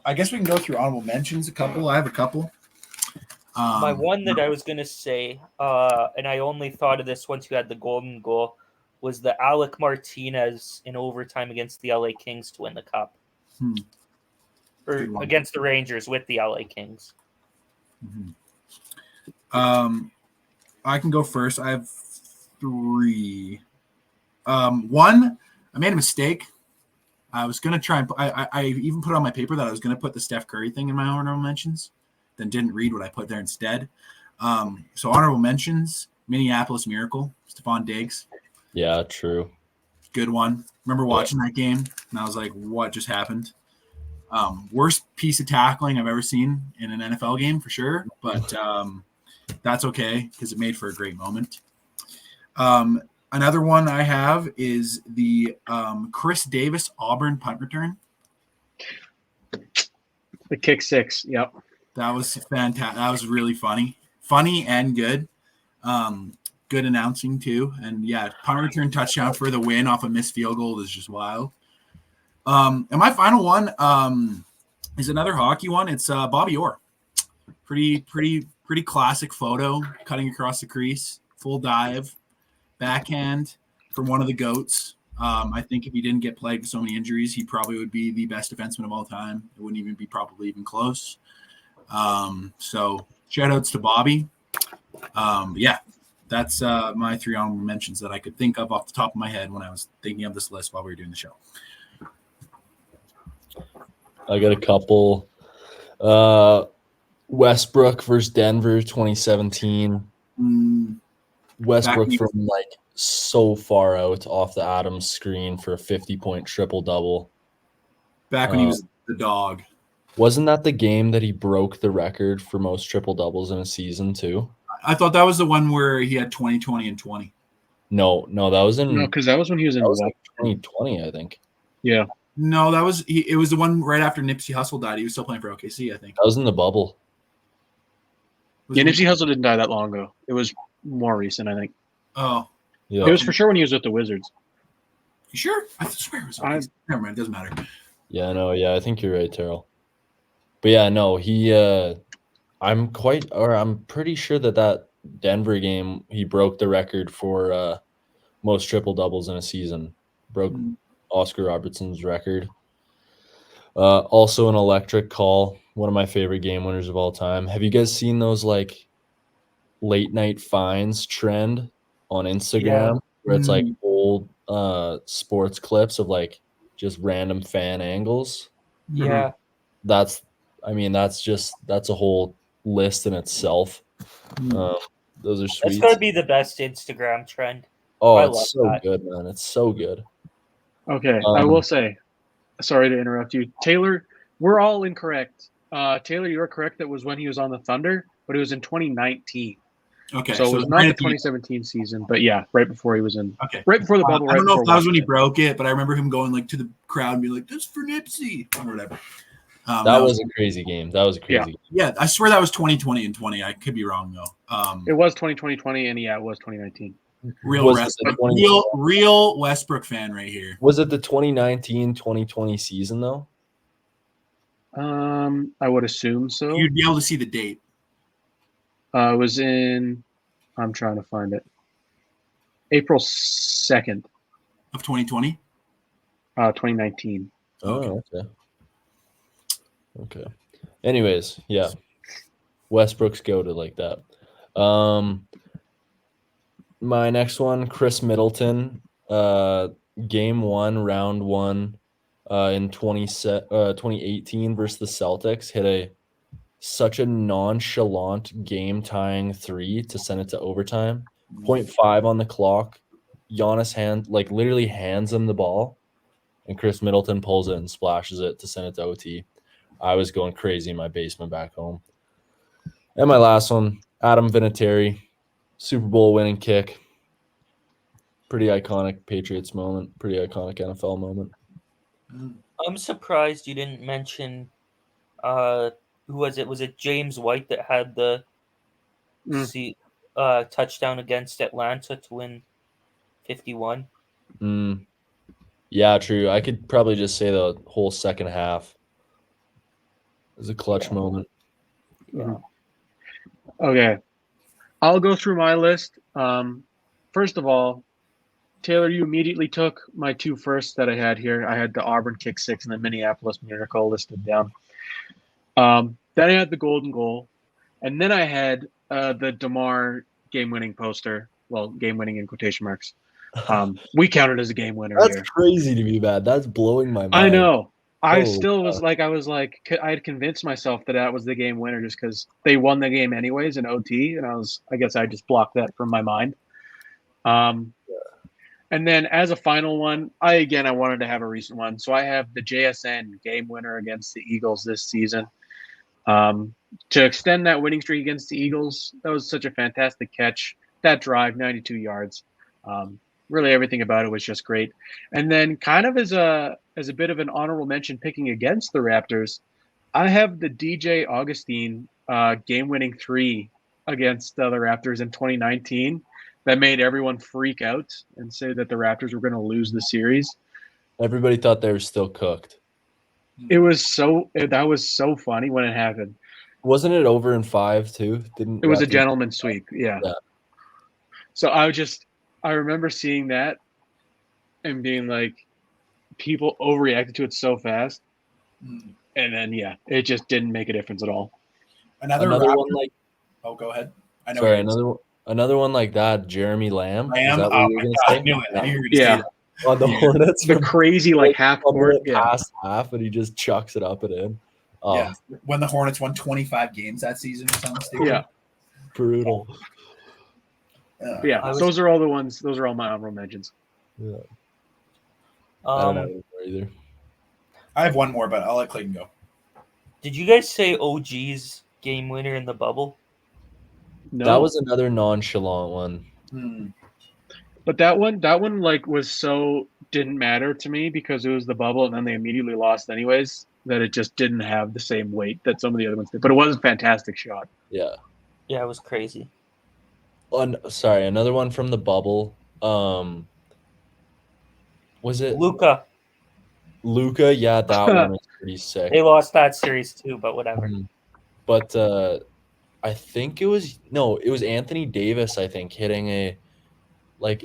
I guess we can go through honorable mentions. I have a couple. My one that I was going to say, and I only thought of this once you had the golden goal, was the Alec Martinez in overtime against the LA Kings to win the Cup. Or against the Rangers with the LA Kings. I can go first. I have 3. One, I made a mistake. I was gonna try and I even put on my paper that I was gonna put the Steph Curry thing in my honorable mentions, then didn't read what I put there instead. So honorable mentions: Minneapolis Miracle, Stephon Diggs. Yeah, true. Good one. Remember watching that game, and I was like, "What just happened?" Worst piece of tackling I've ever seen in an NFL game for sure, but that's okay because it made for a great moment. Another one I have is the Chris Davis Auburn punt return. The kick 6, yep. That was fantastic. That was really funny and good. Good announcing too, and yeah, punt return touchdown for the win off a missed field goal is just wild. And my final one is another hockey one. It's Bobby Orr. Pretty classic photo, cutting across the crease, full dive. Backhand from one of the GOATs. I think if he didn't get plagued with so many injuries, he probably would be the best defenseman of all time. It wouldn't even be probably even close. So shout outs to Bobby. Yeah, that's my 3 honorable mentions that I could think of off the top of my head when I was thinking of this list while we were doing the show. I got a couple. Westbrook versus Denver, 2017. Westbrook Back- from like so far out off the Adams screen for a 50-point triple-double. Back when he was the dog. Wasn't that the game that he broke the record for most triple-doubles in a season too? I thought that was the one where he had 20, 20, and 20. No, that was in No, because that was when he was in that was like 2020, I think. Yeah. No, it was the one right after Nipsey Hussle died. He was still playing for OKC, I think. That was in the bubble. Yeah, Nipsey Hussle didn't die that long ago. It was more recent, I think. Oh, Yeah. It was for sure when he was with the Wizards. you sure? I swear it was OKC. Never mind, it doesn't matter. Yeah, no, yeah, I think you're right, Terrell. But yeah, no, I'm pretty sure that Denver game, he broke the record for most triple doubles in a season. Broke Oscar Robertson's record. Also an electric call, one of my favorite game winners of all time. Have you guys seen those like late night finds trend on Instagram where it's like old sports clips of like just random fan angles? Yeah. That's a whole list in itself. Those are sweet. That's got to be the best Instagram trend. Oh, I it's love so that. good, man. It's so good. Okay, I will say, sorry to interrupt you, Taylor. We're all incorrect. Taylor, you're correct. That was when he was on the Thunder, but it was in 2019. Okay, So it was not right the at the- 2017 season, but yeah, right before he was in. Okay. Right before the bubble. I Right don't know if before that was when he Washington. broke it, but I remember him going like to the crowd and being like, "This is for Nipsey" or whatever. That was a crazy game. That was a crazy game. Yeah, I swear that was 2020 and 20. I could be wrong though. It was 2020, and yeah, it was 2019. Real Westbrook fan right here. Was it the 2019-2020 season though? I would assume so. You'd be able to see the date. It was in. I'm trying to find it. April 2nd, Of 2020. 2019. Oh, okay. Anyways, yeah. Westbrook's goated like that. My next one, Chris Middleton, game 1, round 1, in 2018 versus the Celtics, hit such a nonchalant game-tying 3 to send it to overtime. 0.5 on the clock. Giannis literally hands him the ball, and Chris Middleton pulls it and splashes it to send it to OT. I was going crazy in my basement back home. And my last one, Adam Vinatieri, Super Bowl winning kick. Pretty iconic Patriots moment. Pretty iconic NFL moment. I'm surprised you didn't mention who was it? Was it James White that had the touchdown against Atlanta to win 51? Yeah, true. I could probably just say the whole second half. It was a clutch moment. Yeah. Okay. I'll go through my list. First of all, Taylor, you immediately took my 2 firsts that I had here. I had the Auburn kick 6 and the Minneapolis Miracle listed down. Then I had the golden goal. And then I had the DeMar game-winning poster. Well, game-winning in quotation marks. We counted as a game winner That's here. crazy to me, man. That's blowing my mind. I know. I Holy still cow. was like, I had convinced myself that was the game winner just because they won the game anyways in OT, and I guess I just blocked that from my mind. And then as a final one, I wanted to have a recent one, so I have the JSN game winner against the Eagles this season. To extend that winning streak against the Eagles, that was such a fantastic catch. That drive, 92 yards. Really everything about it was just great. And then kind of as a bit of an honorable mention picking against the Raptors, I have the DJ Augustine game-winning 3 against the Raptors in 2019 that made everyone freak out and say that the Raptors were going to lose the series. Everybody thought they were still cooked. That was so funny when it happened. Wasn't it over in 5 too? It was a gentleman's sweep. Yeah. So I remember seeing that and being like, people overreacted to it so fast. And then, it just didn't make a difference at all. Another one like. Oh, go ahead. I know. Sorry, another one like that. Jeremy Lamb. Is that what you were going to say? I knew it. I knew you were going to say that. On the Hornets, The crazy half court. past half, and he just chucks it up and in. Oh, Yeah, when the Hornets won 25 games that season or something stupid. Yeah. brutal. Yeah, I was- those are all the ones. Those are all my honorable mentions. Yeah. I don't have Um, any more either. I have one more, but I'll let Clayton go. did you guys say OG's game winner in the bubble? No, That was another nonchalant one. but that one like was so didn't matter to me because it was the bubble, and then they immediately lost anyways. That it just didn't have the same weight that some of the other ones did. But it was a fantastic shot. Yeah. Yeah, it was crazy. Sorry, another one from the bubble. Was it Luca, Luca? Yeah, that one was pretty sick. they lost that series too, but whatever. Mhm. But I think it was Anthony Davis, I think, hitting it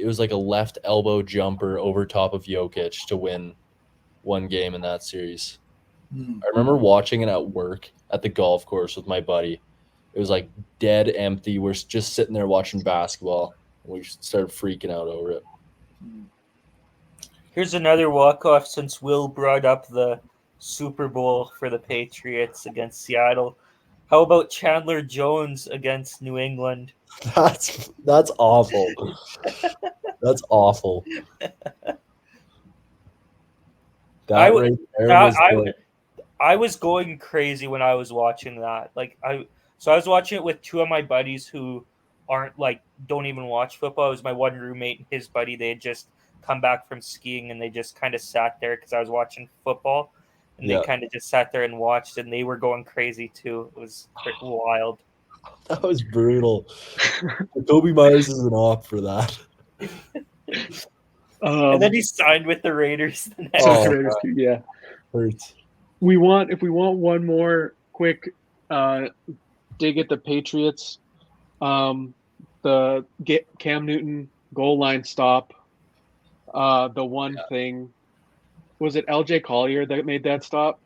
was like a left elbow jumper over top of Jokic to win one game in that series. I remember watching it at work at the golf course with my buddy. It was like dead empty. We're just sitting there watching basketball. We started freaking out over it. Here's another walk-off since Will brought up the Super Bowl for the Patriots against Seattle. How about Chandler Jones against New England? That's awful. That's awful. I would- right there That- was I was going crazy when I was watching that. I was watching it with two of my buddies who don't even watch football. It was my one roommate and his buddy. They had just come back from skiing and they just kind of sat there because I was watching football, and Yeah. they kind of just sat there and watched, and they were going crazy too. It was wild. that was brutal. Kobe Myers is an op for that. And then he signed with the Raiders the next Oh, Raiders, yeah. Hurts. If we want one more quick dig at the Patriots, the Cam Newton goal line stop. The one thing, was it LJ Collier that made that stop?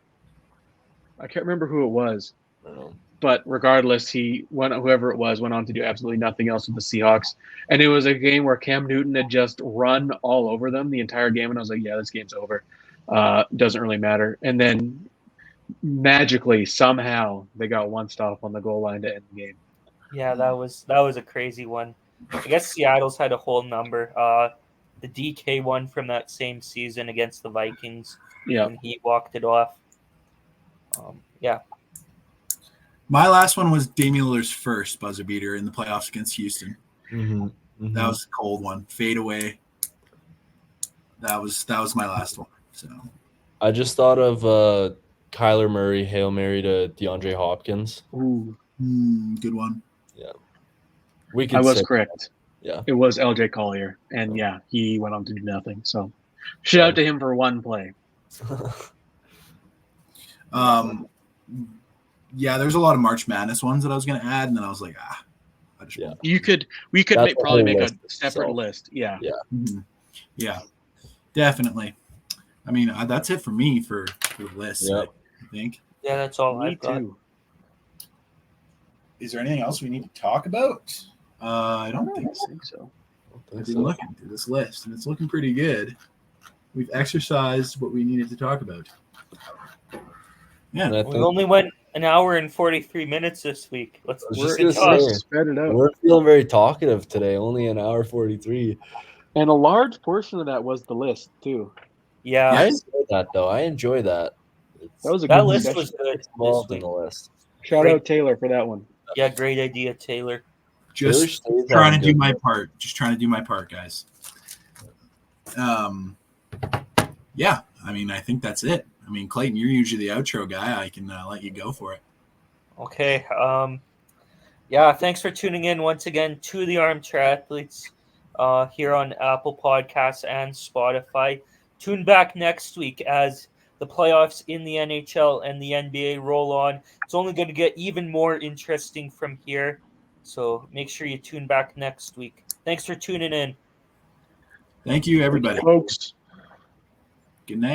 I can't remember who it was, I don't know. but regardless, whoever it was went on to do absolutely nothing else with the Seahawks. And it was a game where Cam Newton had just run all over them the entire game, and I was like, yeah, this game's over. Doesn't really matter. And then magically, somehow, they got one stop on the goal line to end the game. Yeah, that was a crazy one. I guess Seattle's had a whole number. The DK one from that same season against the Vikings. Yeah. And he walked it off. Yeah. My last one was Damian Lillard's first buzzer beater in the playoffs against Houston. Mm-hmm. That was a cold one. Fade away. That was my last one. So I just thought of Kyler Murray, Hail Mary to DeAndre Hopkins. Ooh, good one. We could I was say- correct. Yeah. It was LJ Collier. And yeah, he went on to do nothing. So shout out to him for one play. Yeah, there's a lot of March Madness ones that I was going to add, and then I was like, I just won't. We could That's probably a make whole a list separate itself. list. Yeah. Yeah, definitely. I mean, that's it for me for the list. Yeah. I think. Yeah, that's all Me I've got. too. Is there anything else we need to talk about? I don't think so. think so. I've been looking through this list, and it's looking pretty good. We've exercised what we needed to talk about. Yeah. And I We think only went an hour and 43 minutes this week. Let's was just we're gonna in say, talk. Spread it out. we're feeling very talkative today. Only an hour 43. And a large portion of that was the list too. Yeah, I enjoy that though. I enjoy that. It's That was a that good list discussion. was good this involved in week. the list. Shout great. out Taylor for that one. Yeah, great idea, Taylor. Taylor Just stays trying on to do good. my part. Just trying to do my part, guys. Yeah. I mean, I think that's it. I mean, Clayton, you're usually the outro guy. I can let you go for it. Okay. Yeah, thanks for tuning in once again to the Armchair Athletes here on Apple Podcasts and Spotify. Tune back next week as the playoffs in the NHL and the NBA roll on. It's only going to get even more interesting from here. So make sure you tune back next week. Thanks for tuning in. Thank you, everybody. Folks. Good night.